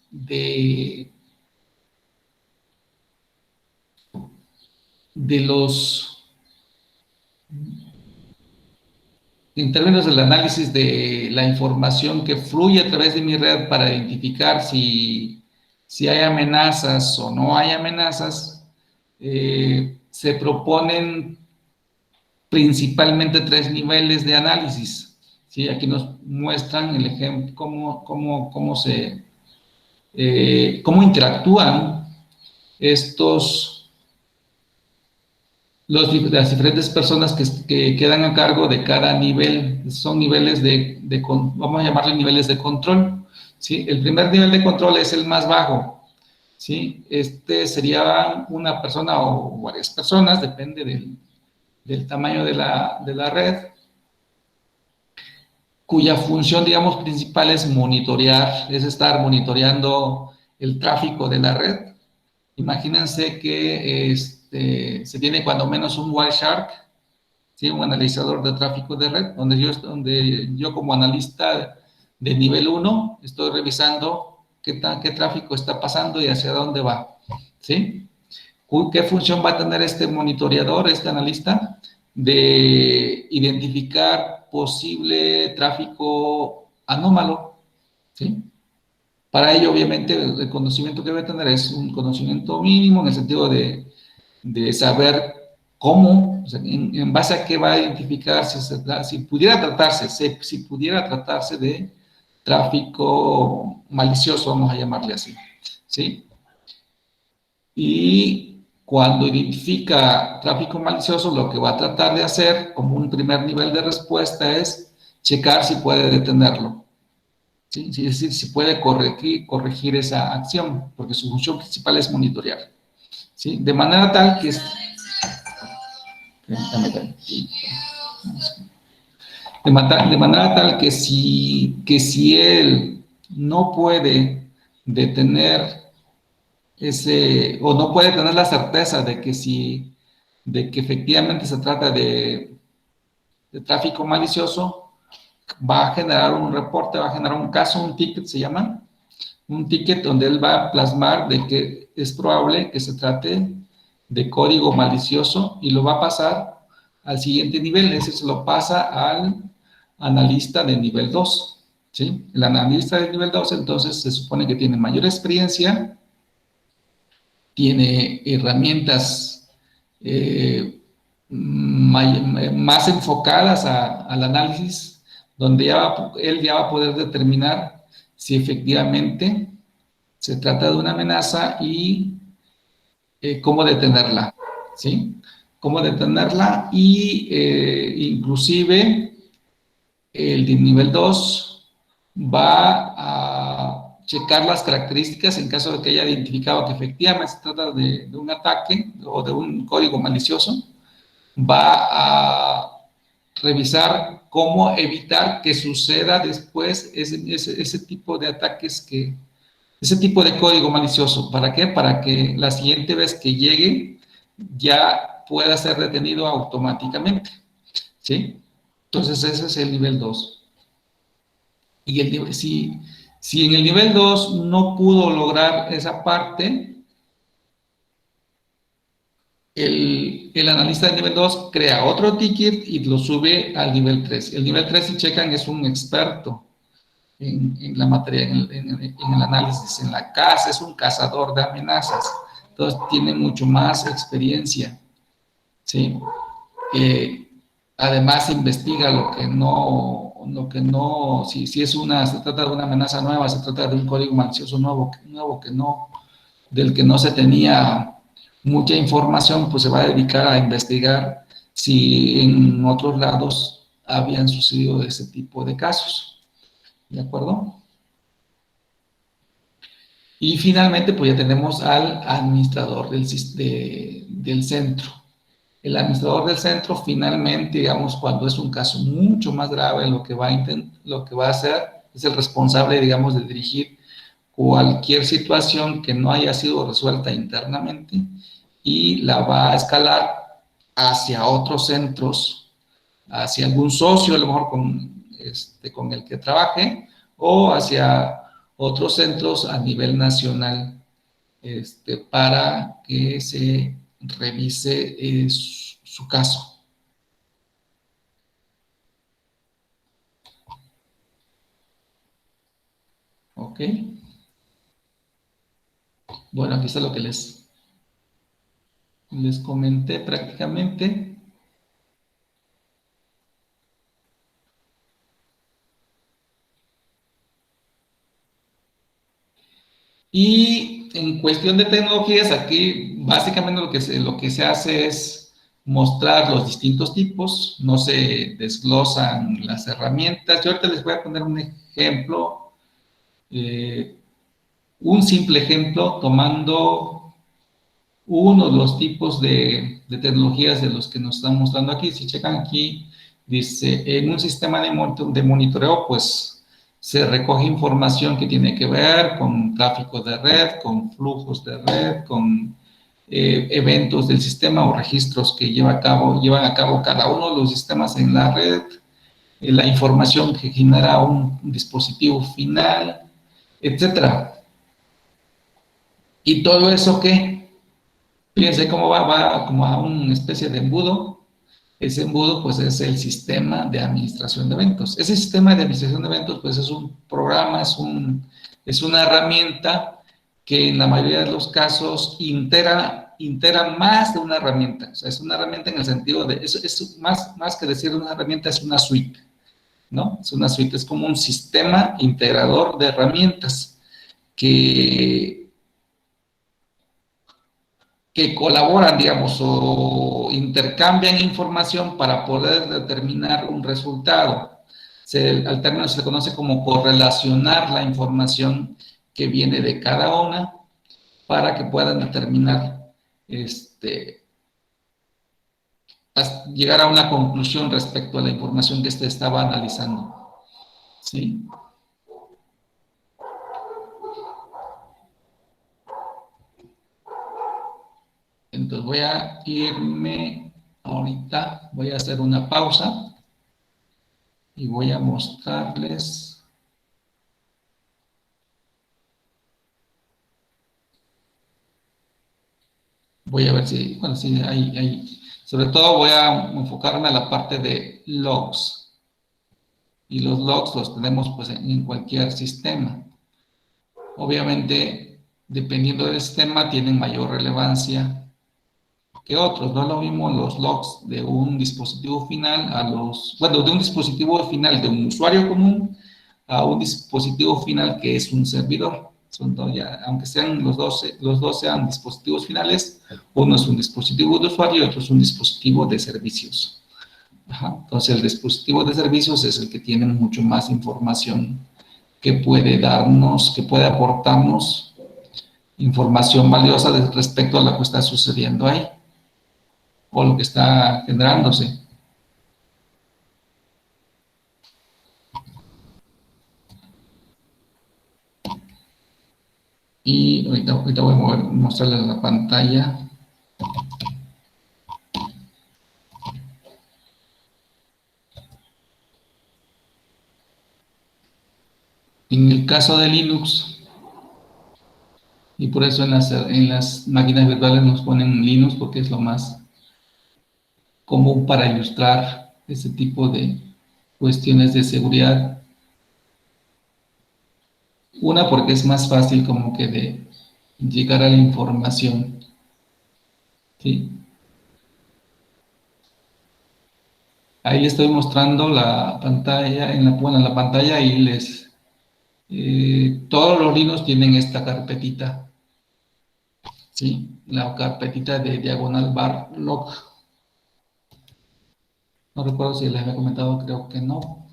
en términos del análisis de la información que fluye a través de mi red para identificar si hay amenazas o no hay amenazas, se proponen principalmente 3 niveles de análisis. ¿Sí? Aquí nos muestran el ejemplo, cómo interactúan las diferentes personas que quedan a cargo de cada nivel. Son niveles vamos a llamarle niveles de control, ¿sí? El primer nivel de control es el más bajo, ¿sí? Este sería una persona o varias personas, depende del tamaño de la red, cuya función, digamos, principal es monitorear, es estar monitoreando el tráfico de la red. Imagínense que se tiene cuando menos un Wireshark, ¿sí? Un analizador de tráfico de red, donde yo como analista de nivel 1 estoy revisando qué tráfico está pasando y hacia dónde va, ¿sí? ¿Qué función va a tener este monitoreador, este analista? De identificar posible tráfico anómalo, ¿sí? Para ello, obviamente, el conocimiento que debe tener es un conocimiento mínimo en el sentido de saber cómo, o sea, en base a qué va a identificar si pudiera tratarse de tráfico malicioso, vamos a llamarle así, ¿sí? Y cuando identifica tráfico malicioso, lo que va a tratar de hacer como un primer nivel de respuesta es checar si puede detenerlo, ¿sí? Es decir, si puede corregir esa acción, porque su función principal es monitorear, ¿sí? De manera tal que si él no puede detener o no puede tener la certeza de que efectivamente se trata de tráfico malicioso, va a generar un reporte, va a generar un caso, un ticket se llama, un ticket donde él va a plasmar de que es probable que se trate de código malicioso y lo va a pasar al siguiente nivel. Ese se lo pasa al analista de nivel 2, ¿sí? El analista de nivel 2 entonces se supone que tiene mayor experiencia, tiene herramientas más enfocadas al análisis, donde él ya va a poder determinar si efectivamente se trata de una amenaza y cómo detenerla, ¿sí? Cómo detenerla y inclusive el de nivel 2 va a checar las características en caso de que haya identificado que efectivamente se trata de un ataque o de un código malicioso, va a revisar cómo evitar que suceda después ese tipo de ataques, ese tipo de código malicioso. ¿Para qué? Para que la siguiente vez que llegue ya pueda ser detenido automáticamente, ¿sí? Entonces ese es el nivel 2. Y si en el nivel 2 no pudo lograr esa parte, el analista de nivel 2 crea otro ticket y lo sube al nivel 3. El nivel 3, si checan, es un experto en la materia, en el análisis, en la caza, es un cazador de amenazas. Entonces, tiene mucho más experiencia, ¿sí? Además, investiga si se trata de una amenaza nueva, se trata de un código malicioso nuevo del que no se tenía mucha información, pues se va a dedicar a investigar si en otros lados habían sucedido ese tipo de casos. ¿De acuerdo? Y finalmente, pues ya tenemos al administrador del centro. El administrador del centro, finalmente, digamos, cuando es un caso mucho más grave, lo que va a hacer es el responsable, digamos, de dirigir cualquier situación que no haya sido resuelta internamente y la va a escalar hacia otros centros, hacia algún socio, a lo mejor con el que trabaje, o hacia otros centros a nivel nacional, para que se revise su caso. ¿Ok? Bueno, aquí está lo que les comenté prácticamente. Y en cuestión de tecnologías, aquí básicamente lo que se hace es mostrar los distintos tipos, no se desglosan las herramientas. Yo ahorita les voy a poner un ejemplo, un simple ejemplo, tomando uno de los tipos de tecnologías de los que nos están mostrando aquí. Si checan aquí, dice, en un sistema de monitoreo, pues se recoge información que tiene que ver con tráfico de red, con flujos de red, con eventos del sistema o registros que llevan a cabo cada uno de los sistemas en la red, la información que genera un dispositivo final, etcétera. ¿Y todo eso qué? Fíjense cómo va como a una especie de embudo. Ese embudo, pues, es el sistema de administración de eventos. Ese sistema de administración de eventos, pues, es un programa, es una herramienta que en la mayoría de los casos integra más de una herramienta. O sea, es una herramienta en el sentido de, es más que decir una herramienta, es una suite, ¿no? Es una suite, es como un sistema integrador de herramientas que colaboran, digamos, o intercambian información para poder determinar un resultado. Al término se le conoce como correlacionar la información que viene de cada una para que puedan determinar, llegar a una conclusión respecto a la información que estaba analizando. ¿Sí? Entonces voy a irme ahorita, voy a hacer una pausa y voy a mostrarles. Voy a ver si, bueno, sí, sobre todo voy a enfocarme a la parte de logs. Y los logs los tenemos, pues, en cualquier sistema. Obviamente, dependiendo del sistema, tienen mayor relevancia que otros. No es lo mismo los logs de un dispositivo final de un dispositivo final de un usuario común a un dispositivo final que es un servidor. Aunque sean los dos sean dispositivos finales, uno es un dispositivo de usuario y otro es un dispositivo de servicios. Ajá. Entonces, el dispositivo de servicios es el que tiene mucho más información que puede darnos, que puede aportarnos información valiosa respecto a lo que está sucediendo ahí o lo que está generándose. Y ahorita voy a mostrarles la pantalla. En el caso de Linux, y por eso en las máquinas virtuales nos ponen Linux, porque es lo más común para ilustrar ese tipo de cuestiones de seguridad. Una, porque es más fácil como que de llegar a la información, ¿sí? Ahí les estoy mostrando la pantalla, la pantalla y todos los Linux tienen esta carpetita, ¿sí? La carpetita de diagonal bar log. No recuerdo si les había comentado, creo que no.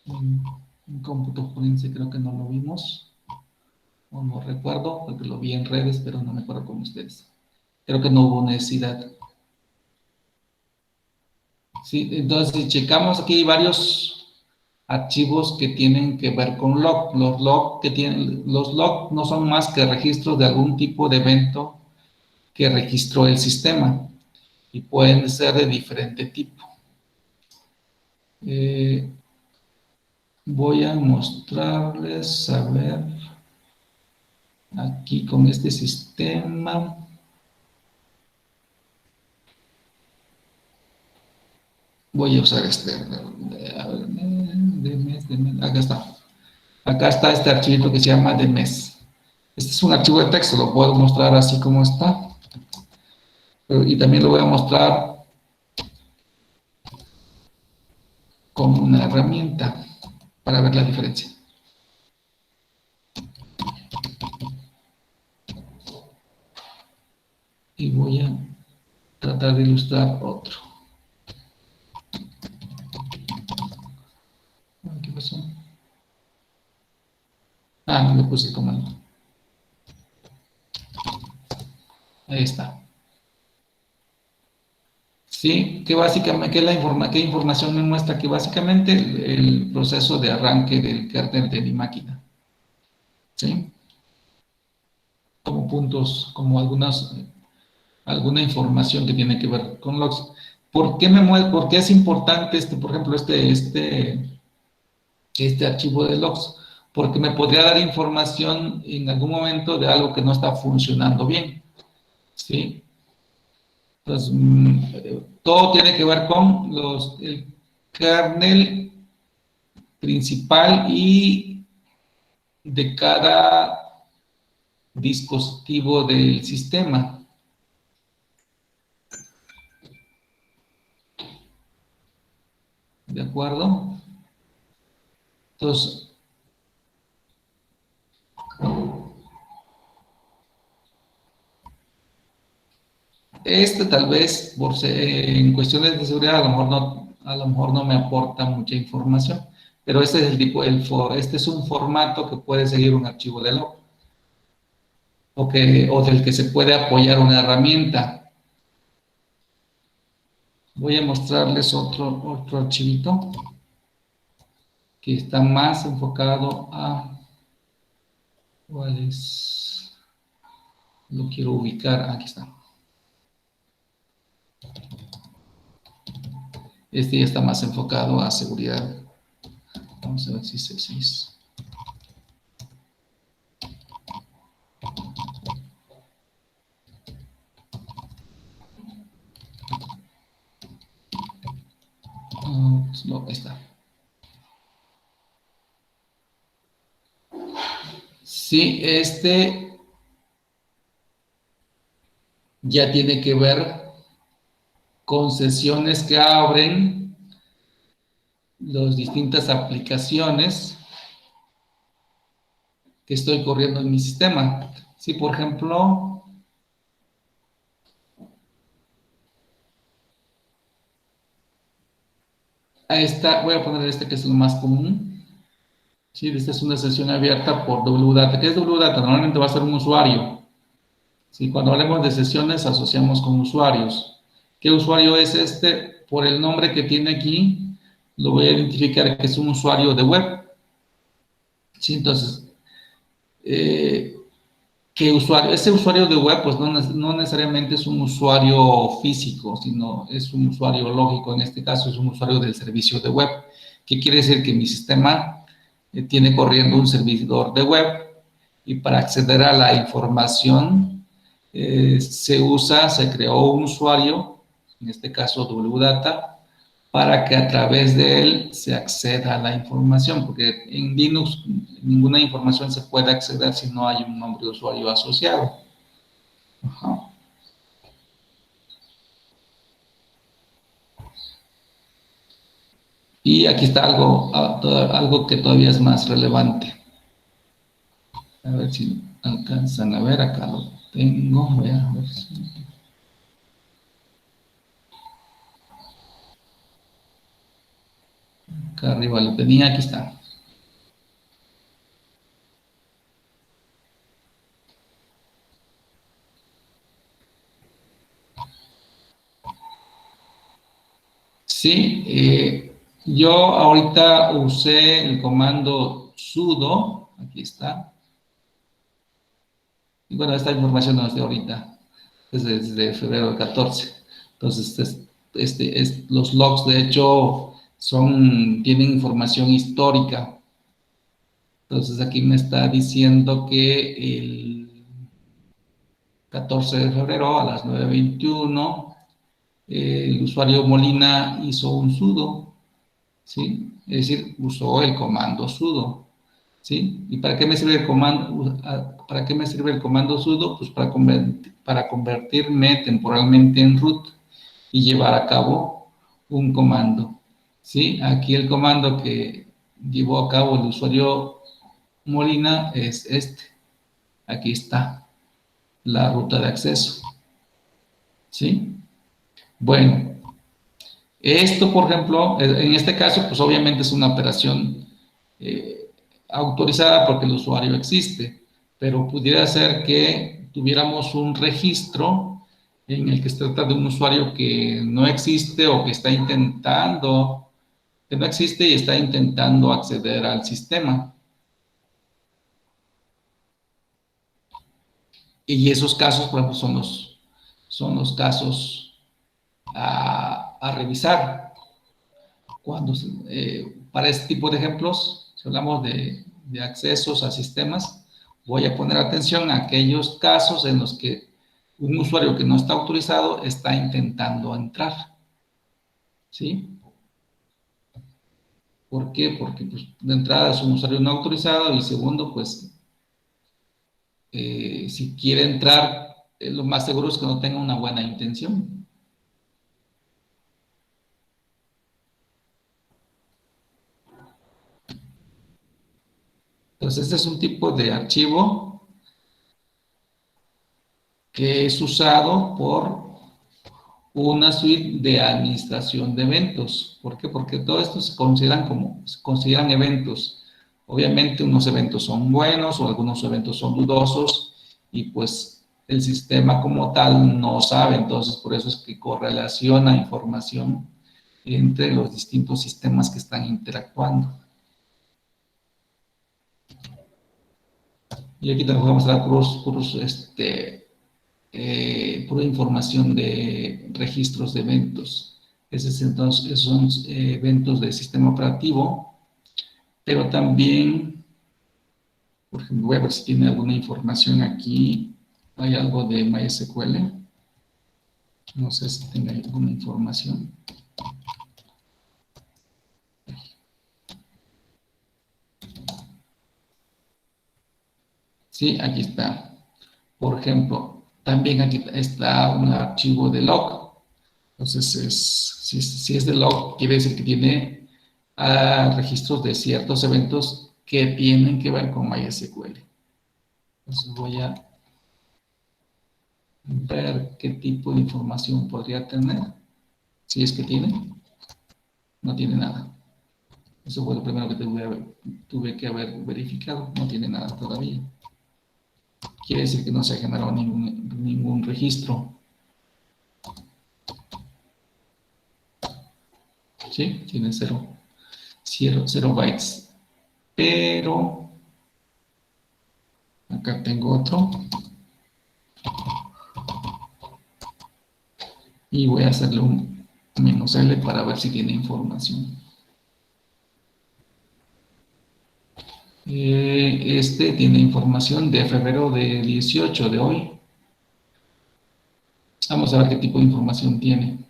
En cómputo forense creo que no lo vimos, o no recuerdo, porque lo vi en redes, pero no me acuerdo con ustedes. Creo que no hubo necesidad. Sí, entonces si checamos aquí hay varios archivos que tienen que ver con log. Los log no son más que registros de algún tipo de evento que registró el sistema y pueden ser de diferente tipo. Voy a mostrarles, a ver, aquí con este sistema. Voy a usar acá está. Acá está este archivo que se llama DMES. Este es un archivo de texto, lo puedo mostrar así como está. Y también lo voy a mostrar con una herramienta para ver la diferencia. Y voy a tratar de ilustrar otro. ¿Qué pasó? No le puse el comando. Ahí está. Sí, que básicamente, ¿qué información me muestra? Que básicamente el proceso de arranque del kernel de mi máquina. ¿Sí? Como puntos, como alguna información que tiene que ver con logs. ¿Por qué es importante por ejemplo, este archivo de logs? Porque me podría dar información en algún momento de algo que no está funcionando bien. ¿Sí? Entonces, todo tiene que ver con el kernel principal y de cada dispositivo del sistema. ¿De acuerdo? Entonces, tal vez en cuestiones de seguridad a lo mejor no me aporta mucha información, pero este es este es un formato que puede seguir un archivo de log o del que se puede apoyar una herramienta. Voy a mostrarles otro archivito que está más enfocado a cuál es. Lo quiero ubicar, aquí está. Este ya está más enfocado a seguridad. Vamos a ver si se hizo. No, ahí está. Sí, ya tiene que ver con sesiones que abren las distintas aplicaciones que estoy corriendo en mi sistema. Si, por ejemplo, a esta, voy a poner este que es lo más común. Sí, esta es una sesión abierta por WData. ¿Qué es WData? Normalmente va a ser un usuario. Sí, cuando hablemos de sesiones, asociamos con usuarios. ¿Qué usuario es este? Por el nombre que tiene aquí, lo voy a identificar que es un usuario de web. Sí, entonces, ¿qué usuario? Ese usuario de web, pues no necesariamente es un usuario físico, sino es un usuario lógico. En este caso, es un usuario del servicio de web. ¿Qué quiere decir? Que mi sistema tiene corriendo un servidor de web y para acceder a la información se creó un usuario, en este caso WData, para que a través de él se acceda a la información, porque en Linux ninguna información se puede acceder si no hay un nombre de usuario asociado. Ajá. Y aquí está algo que todavía es más relevante. A ver si alcanzan a ver, acá lo tengo. Voy a ver si... Acá arriba lo tenía, aquí está. Sí, yo ahorita usé el comando sudo, aquí está. Y bueno, esta información no es de ahorita, es desde febrero del 14. Entonces, los logs, de hecho, tienen información histórica. Entonces, aquí me está diciendo que el 14 de febrero a las 9:21, el usuario Molina hizo un sudo, ¿sí? Es decir, usó el comando sudo, ¿sí? ¿Y para qué me sirve el comando? ¿Para qué me sirve el comando sudo? Pues para convertirme temporalmente en root y llevar a cabo un comando, ¿sí? Aquí el comando que llevó a cabo el usuario Molina es este. Aquí está la ruta de acceso, ¿sí? Bueno, esto, por ejemplo, en este caso, pues obviamente es una operación autorizada porque el usuario existe, pero pudiera ser que tuviéramos un registro en el que se trata de un usuario que no existe o que está intentando, que no existe y está intentando acceder al sistema. Y esos casos, por ejemplo, son los casos a revisar. Para este tipo de ejemplos, si hablamos de accesos a sistemas, voy a poner atención a aquellos casos en los que un usuario que no está autorizado está intentando entrar. ¿Sí? ¿Por qué? Porque pues, de entrada es un usuario no autorizado y segundo, pues, si quiere entrar, lo más seguro es que no tenga una buena intención. Entonces, este es un tipo de archivo que es usado por una suite de administración de eventos. ¿Por qué? Porque todo esto se consideran eventos. Obviamente unos eventos son buenos o algunos eventos son dudosos y pues el sistema como tal no sabe, entonces por eso es que correlaciona información entre los distintos sistemas que están interactuando. Y aquí también vamos a mostrar pura información de registros de eventos. Entonces, esos son eventos del sistema operativo, pero también, por ejemplo, voy a ver si tiene alguna información aquí. Hay algo de MySQL. No sé si tenga alguna información. Sí, aquí está. Por ejemplo, también aquí está un archivo de log. Entonces, si es de log, quiere decir que tiene registros de ciertos eventos que tienen que ver con MySQL. Entonces voy a ver qué tipo de información podría tener. Si es que tiene, no tiene nada. Eso fue lo primero que tuve que haber verificado. No tiene nada todavía. Quiere decir que no se ha generado ningún registro. ¿Sí? Tiene 0 bytes. Pero acá tengo otro. Y voy a hacerle un -L para ver si tiene información. Este tiene información de febrero de 18 de hoy. Vamos a ver qué tipo de información tiene.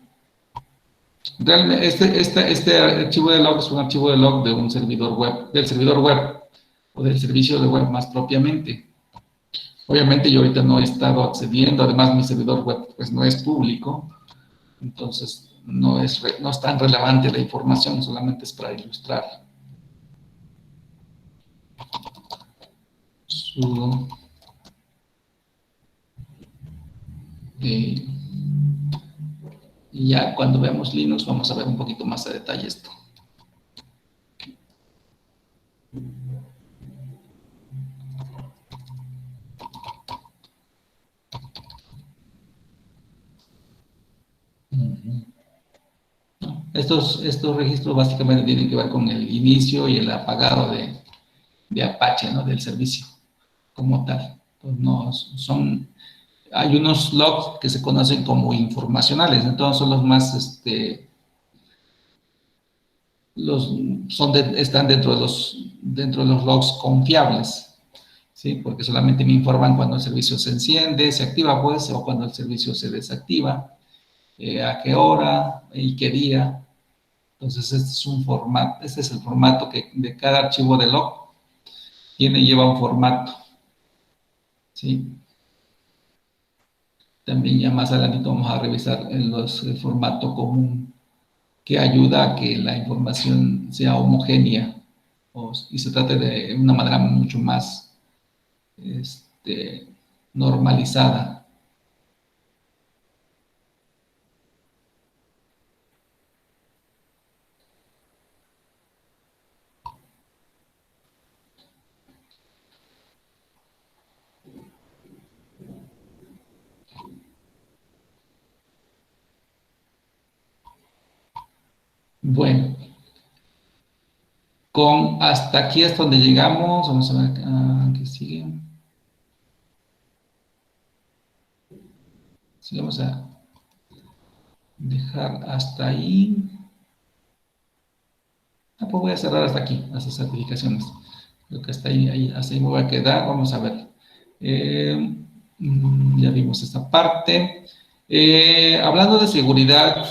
Realmente, este archivo de log es un archivo de log de un servidor web, del servidor web o del servicio de web más propiamente. Obviamente yo ahorita no he estado accediendo, además mi servidor web pues no es público, entonces no es tan relevante la información, solamente es para ilustrar. Sudo y ya cuando veamos Linux vamos a ver un poquito más a detalle esto. Estos registros básicamente tienen que ver con el inicio y el apagado de Apache, ¿no? Del servicio como tal. Entonces, no, hay unos logs que se conocen como informacionales, entonces son los más, están dentro de los logs confiables, ¿sí? Porque solamente me informan cuando el servicio se enciende, se activa, pues, o cuando el servicio se desactiva, a qué hora y qué día. Entonces, este es el formato que de cada archivo de log lleva un formato, ¿sí? También ya más adelante vamos a revisar el formato común que ayuda a que la información sea homogénea y se trate de una manera mucho más normalizada. Bueno, hasta aquí es donde llegamos. Vamos a ver qué sigue. Sí, vamos a dejar hasta ahí. Pues voy a cerrar hasta aquí, las certificaciones. Creo que hasta ahí me voy a quedar. Vamos a ver. Ya vimos esta parte. Hablando de seguridad,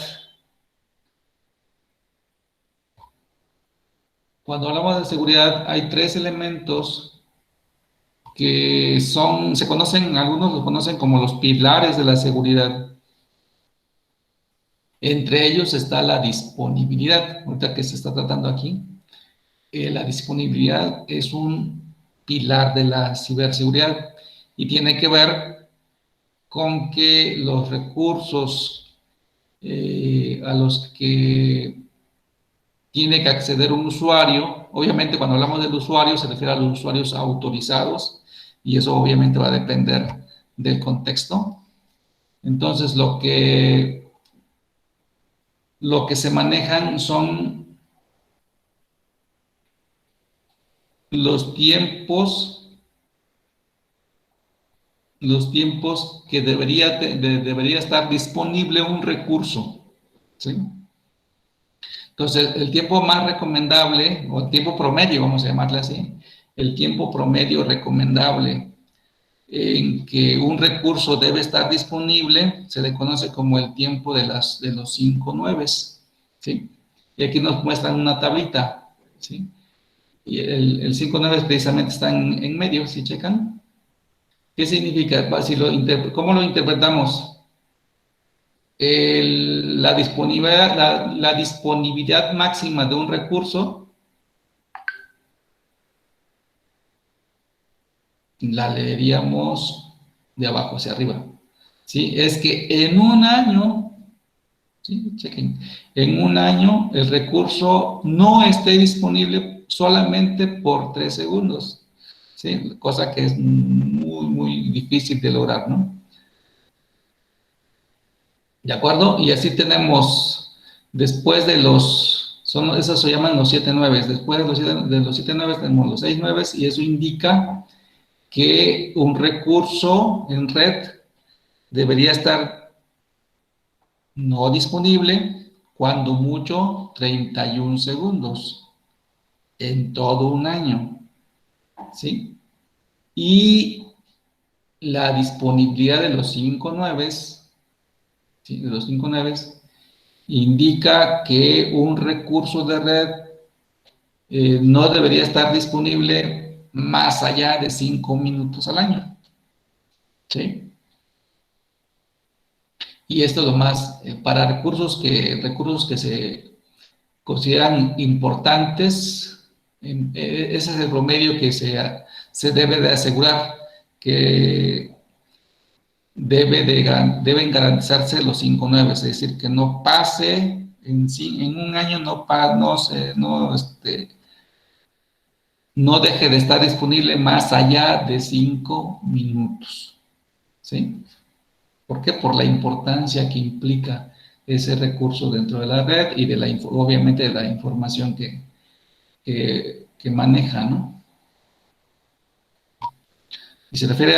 cuando hablamos de seguridad, hay 3 elementos que algunos los conocen como los pilares de la seguridad. Entre ellos está la disponibilidad, ahorita que se está tratando aquí. La disponibilidad es un pilar de la ciberseguridad y tiene que ver con que los recursos a los que tiene que acceder un usuario, obviamente cuando hablamos del usuario se refiere a los usuarios autorizados y eso obviamente va a depender del contexto. Entonces lo que se manejan son los tiempos que debería estar disponible un recurso, ¿sí? Entonces, el tiempo más recomendable, o el tiempo promedio, vamos a llamarle así, el tiempo promedio recomendable en que un recurso debe estar disponible, se le conoce como el tiempo de los 5 9s, ¿sí? Y aquí nos muestran una tablita, ¿sí? Y el 5 9 precisamente está en medio, ¿sí checan? ¿Qué significa? ¿Cómo lo interpretamos? la disponibilidad máxima de un recurso, la leeríamos de abajo hacia arriba, ¿sí? Es que en un año, ¿sí? Chequen, en un año el recurso no esté disponible solamente por 3 segundos, ¿sí? Cosa que es muy, muy difícil de lograr, ¿no? ¿De acuerdo? Y así tenemos, después de esos se llaman los 7 nueves, después de los 7 nueves tenemos los 6 nueves, y eso indica que un recurso en red debería estar no disponible cuando mucho 31 segundos en todo un año, ¿sí? Y la disponibilidad de los 5 nueves, ¿sí? De los 5 nueves, indica que un recurso de red no debería estar disponible más allá de 5 minutos al año, ¿sí? Y esto es lo más, para recursos que se consideran importantes, ese es el promedio que se debe de asegurar, que deben garantizarse los 5 9, es decir, que no pase en un año, no deje de estar disponible más allá de 5 minutos, ¿sí? ¿Por qué? Por la importancia que implica ese recurso dentro de la red y obviamente de la información que maneja, ¿no? Y se refiere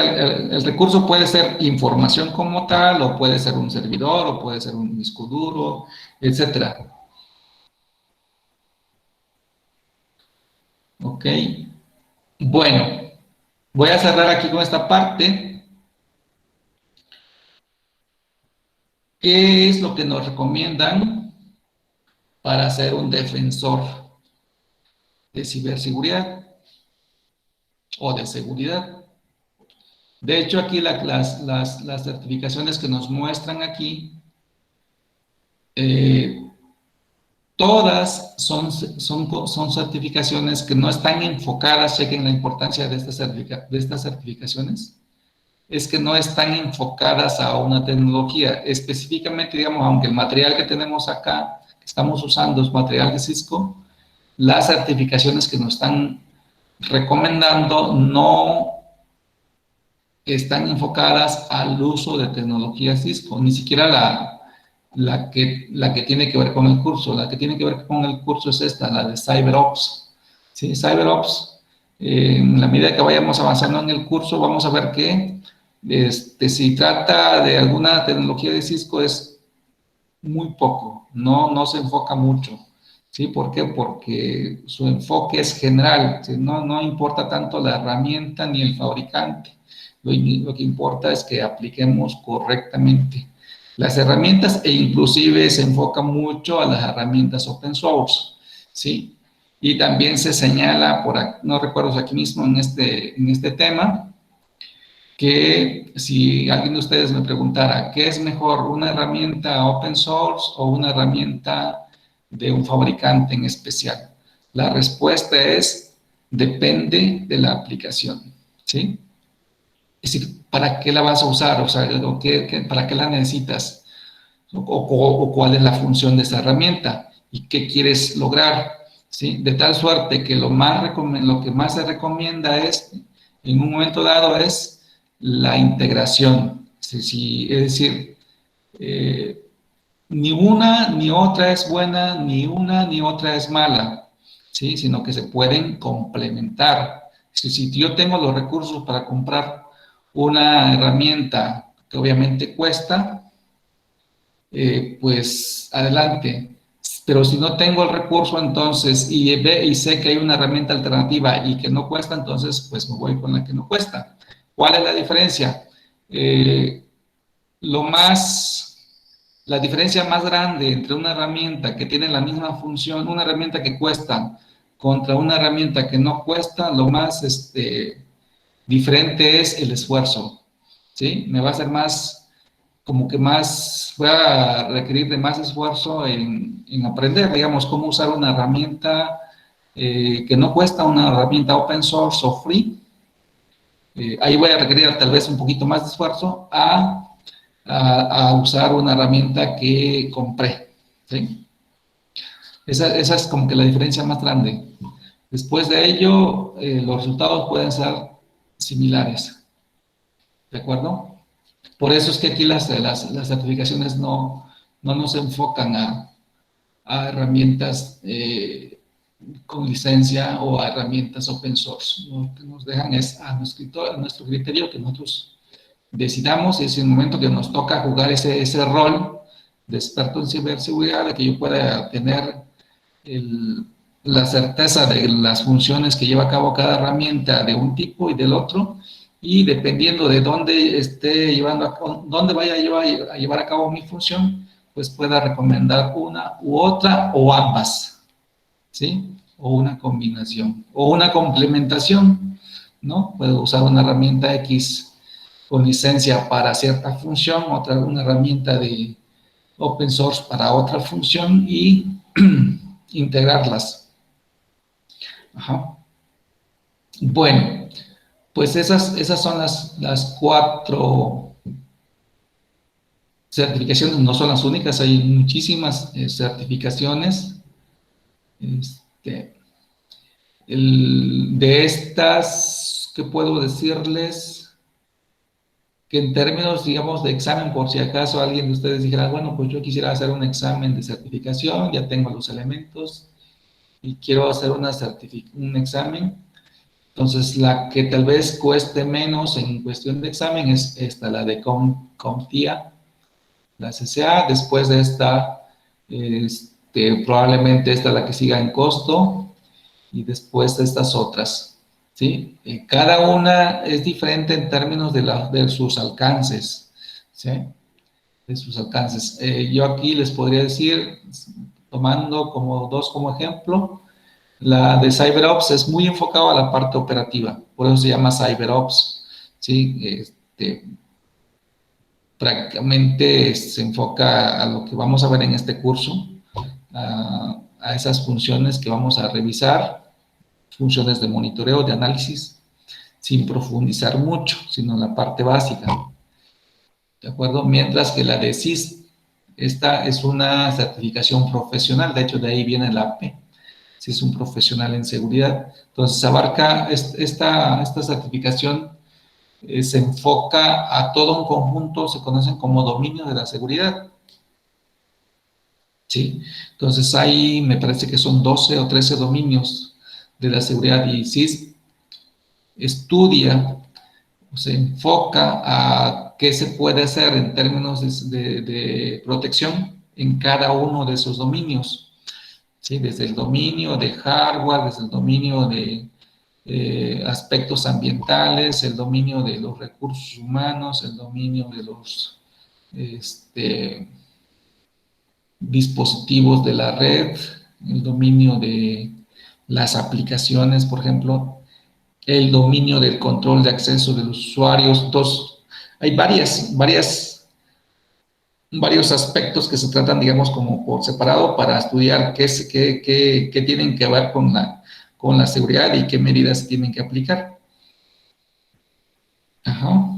el recurso puede ser información como tal, o puede ser un servidor, o puede ser un disco duro, etcétera. Ok. Bueno, voy a cerrar aquí con esta parte. ¿Qué es lo que nos recomiendan para ser un defensor de ciberseguridad o de seguridad? De hecho, aquí las certificaciones que nos muestran aquí, todas son certificaciones que no están enfocadas, chequen la importancia de estas certificaciones, es que no están enfocadas a una tecnología. Específicamente, digamos, aunque el material que tenemos acá, que estamos usando, es material de Cisco, las certificaciones que nos están recomendando no están enfocadas al uso de tecnología Cisco, ni siquiera la que tiene que ver con el curso. La que tiene que ver con el curso es esta, la de CyberOps. ¿Sí? CyberOps, en la medida que vayamos avanzando en el curso, vamos a ver que si trata de alguna tecnología de Cisco es muy poco, no se enfoca mucho. ¿Sí? ¿Por qué? Porque su enfoque es general, ¿sí? No importa tanto la herramienta ni el fabricante. Lo que importa es que apliquemos correctamente las herramientas, e inclusive se enfoca mucho a las herramientas open source, ¿sí? Y también se señala, no recuerdo aquí mismo en este tema, que si alguien de ustedes me preguntara, ¿qué es mejor, una herramienta open source o una herramienta de un fabricante en especial? La respuesta es, depende de la aplicación, ¿sí? Es decir, ¿para qué la vas a usar? O sea, ¿para qué la necesitas? O cuál es la función de esa herramienta y qué quieres lograr, ¿sí? De tal suerte que lo que más se recomienda es, en un momento dado, es la integración. Es decir, ni una ni otra es buena, ni una ni otra es mala, ¿sí? Sino que se pueden complementar. Si yo tengo los recursos para comprar una herramienta que obviamente cuesta, pues adelante. Pero si no tengo el recurso, entonces, y sé que hay una herramienta alternativa y que no cuesta, entonces pues me voy con la que no cuesta. ¿Cuál es la diferencia? La diferencia más grande entre una herramienta que tiene la misma función, una herramienta que cuesta, contra una herramienta que no cuesta, lo más diferente es el esfuerzo, ¿sí? Me va a ser más como que más, voy a requerir de más esfuerzo en aprender, digamos, cómo usar una herramienta que no cuesta, una herramienta open source o free. Ahí voy a requerir tal vez un poquito más de esfuerzo a usar una herramienta que compré, ¿sí? Esa es como que la diferencia más grande. Después de ello, los resultados pueden ser similares, ¿de acuerdo? Por eso es que aquí las certificaciones no nos enfocan a herramientas con licencia o a herramientas open source. Lo que nos dejan es a nuestro criterio que nosotros decidamos, y es el momento que nos toca jugar ese rol de experto en ciberseguridad, de que yo pueda tener la certeza de las funciones que lleva a cabo cada herramienta de un tipo y del otro, y dependiendo de dónde esté dónde vaya yo a llevar a cabo mi función, pues pueda recomendar una u otra o ambas, ¿sí? O una combinación, o una complementación, ¿no? Puedo usar una herramienta X con licencia para cierta función, una herramienta de open source para otra función y integrarlas. Ajá. Bueno, pues esas son las 4 certificaciones, no son las únicas, hay muchísimas certificaciones. De estas, ¿qué puedo decirles? Que en términos, digamos, de examen, por si acaso alguien de ustedes dijera, bueno, pues yo quisiera hacer un examen de certificación, ya tengo los elementos y quiero hacer un examen. Entonces, la que tal vez cueste menos en cuestión de examen es esta, la de CompTIA, la CCA. Después de esta, probablemente esta es la que siga en costo, y después de estas otras, ¿sí? Cada una es diferente en términos de sus alcances, ¿sí? De sus alcances. Yo aquí les podría decir, tomando como dos como ejemplo, la de CyberOps es muy enfocada a la parte operativa, por eso se llama CyberOps, ¿sí? Prácticamente se enfoca a lo que vamos a ver en este curso, a esas funciones que vamos a revisar, funciones de monitoreo, de análisis, sin profundizar mucho, sino la parte básica, ¿de acuerdo? Mientras que la de CIS, esta es una certificación profesional, de hecho de ahí viene la AP, si es un profesional en seguridad. Entonces abarca, esta certificación se enfoca a todo un conjunto, se conocen como dominios de la seguridad, ¿sí? Entonces ahí me parece que son 12 o 13 dominios de la seguridad, y CIS estudia o se enfoca a qué se puede hacer en términos de protección en cada uno de esos dominios, ¿sí? Desde el dominio de hardware, desde el dominio de aspectos ambientales, el dominio de los recursos humanos, el dominio de los dispositivos de la red, el dominio de las aplicaciones, por ejemplo, el dominio del control de acceso de los usuarios. Entonces, hay varios aspectos que se tratan, digamos, como por separado para estudiar qué tienen que ver con la seguridad y qué medidas tienen que aplicar. Ajá.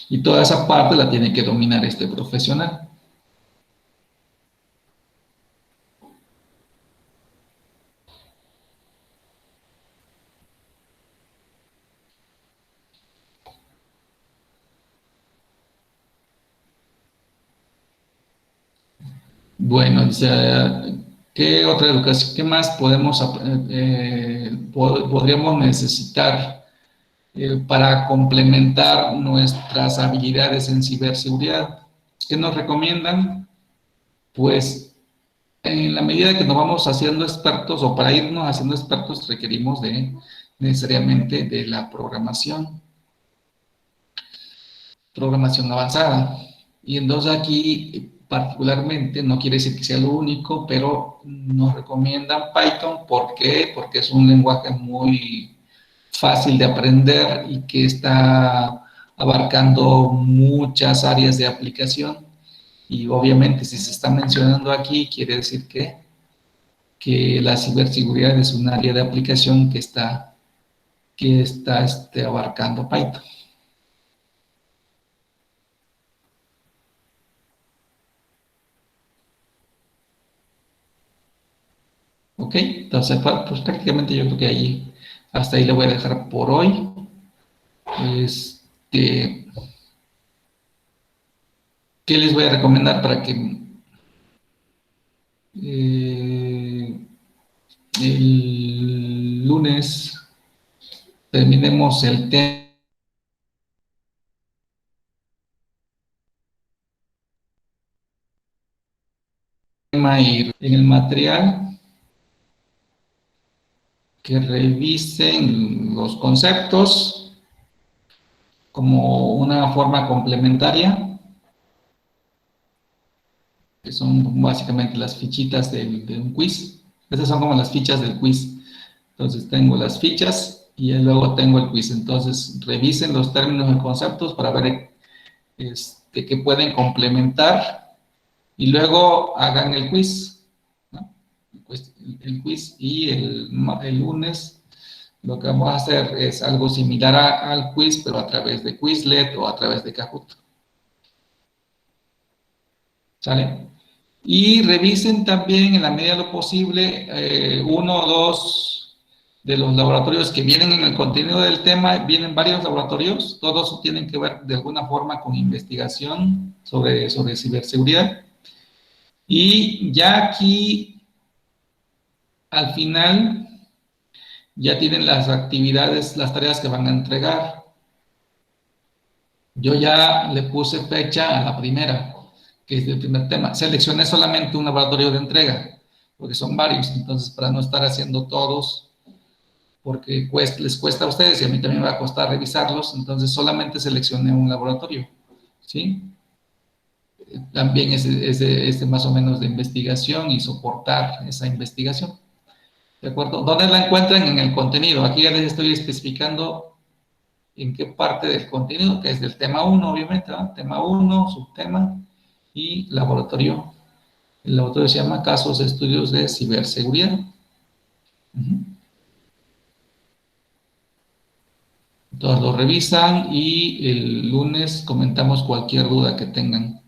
Y toda esa parte la tiene que dominar este profesional. Bueno, o sea, ¿qué otra educación, qué más podríamos necesitar para complementar nuestras habilidades en ciberseguridad? ¿Qué nos recomiendan? Pues, en la medida que nos vamos haciendo expertos, o para irnos haciendo expertos, requerimos necesariamente de la programación avanzada. Y entonces aquí, particularmente, no quiere decir que sea lo único, pero nos recomiendan Python. ¿Por qué? Porque es un lenguaje muy fácil de aprender y que está abarcando muchas áreas de aplicación y obviamente si se está mencionando aquí quiere decir que la ciberseguridad es un área de aplicación que está abarcando Python. Ok, entonces pues prácticamente yo creo que ahí, hasta ahí le voy a dejar por hoy. ¿Qué les voy a recomendar para que el lunes terminemos el tema y en el material que revisen los conceptos como una forma complementaria, que son básicamente las fichitas de un quiz. Esas son como las fichas del quiz. Entonces tengo las fichas y luego tengo el quiz. Entonces revisen los términos y conceptos para ver qué pueden complementar y luego hagan el quiz, ¿no? El quiz y el lunes lo que vamos a hacer es algo similar al quiz, pero a través de Quizlet o a través de Kahoot. ¿Sale? Y revisen también en la medida de lo posible uno o dos de los laboratorios que vienen en el contenido del tema. Vienen varios laboratorios, todos tienen que ver de alguna forma con investigación sobre ciberseguridad. Y ya aquí, al final, ya tienen las actividades, las tareas que van a entregar. Yo ya le puse fecha a la primera, que es el primer tema. Seleccioné solamente un laboratorio de entrega, porque son varios, entonces para no estar haciendo todos, porque les cuesta a ustedes y a mí también me va a costar revisarlos, entonces solamente seleccioné un laboratorio, ¿sí? También es más o menos de investigación y soportar esa investigación. ¿De acuerdo? ¿Dónde la encuentran? En el contenido. Aquí ya les estoy especificando en qué parte del contenido, que es del tema 1, obviamente, ¿no? Tema 1, subtema y laboratorio. El laboratorio se llama Casos de Estudios de Ciberseguridad. Entonces lo revisan y el lunes comentamos cualquier duda que tengan.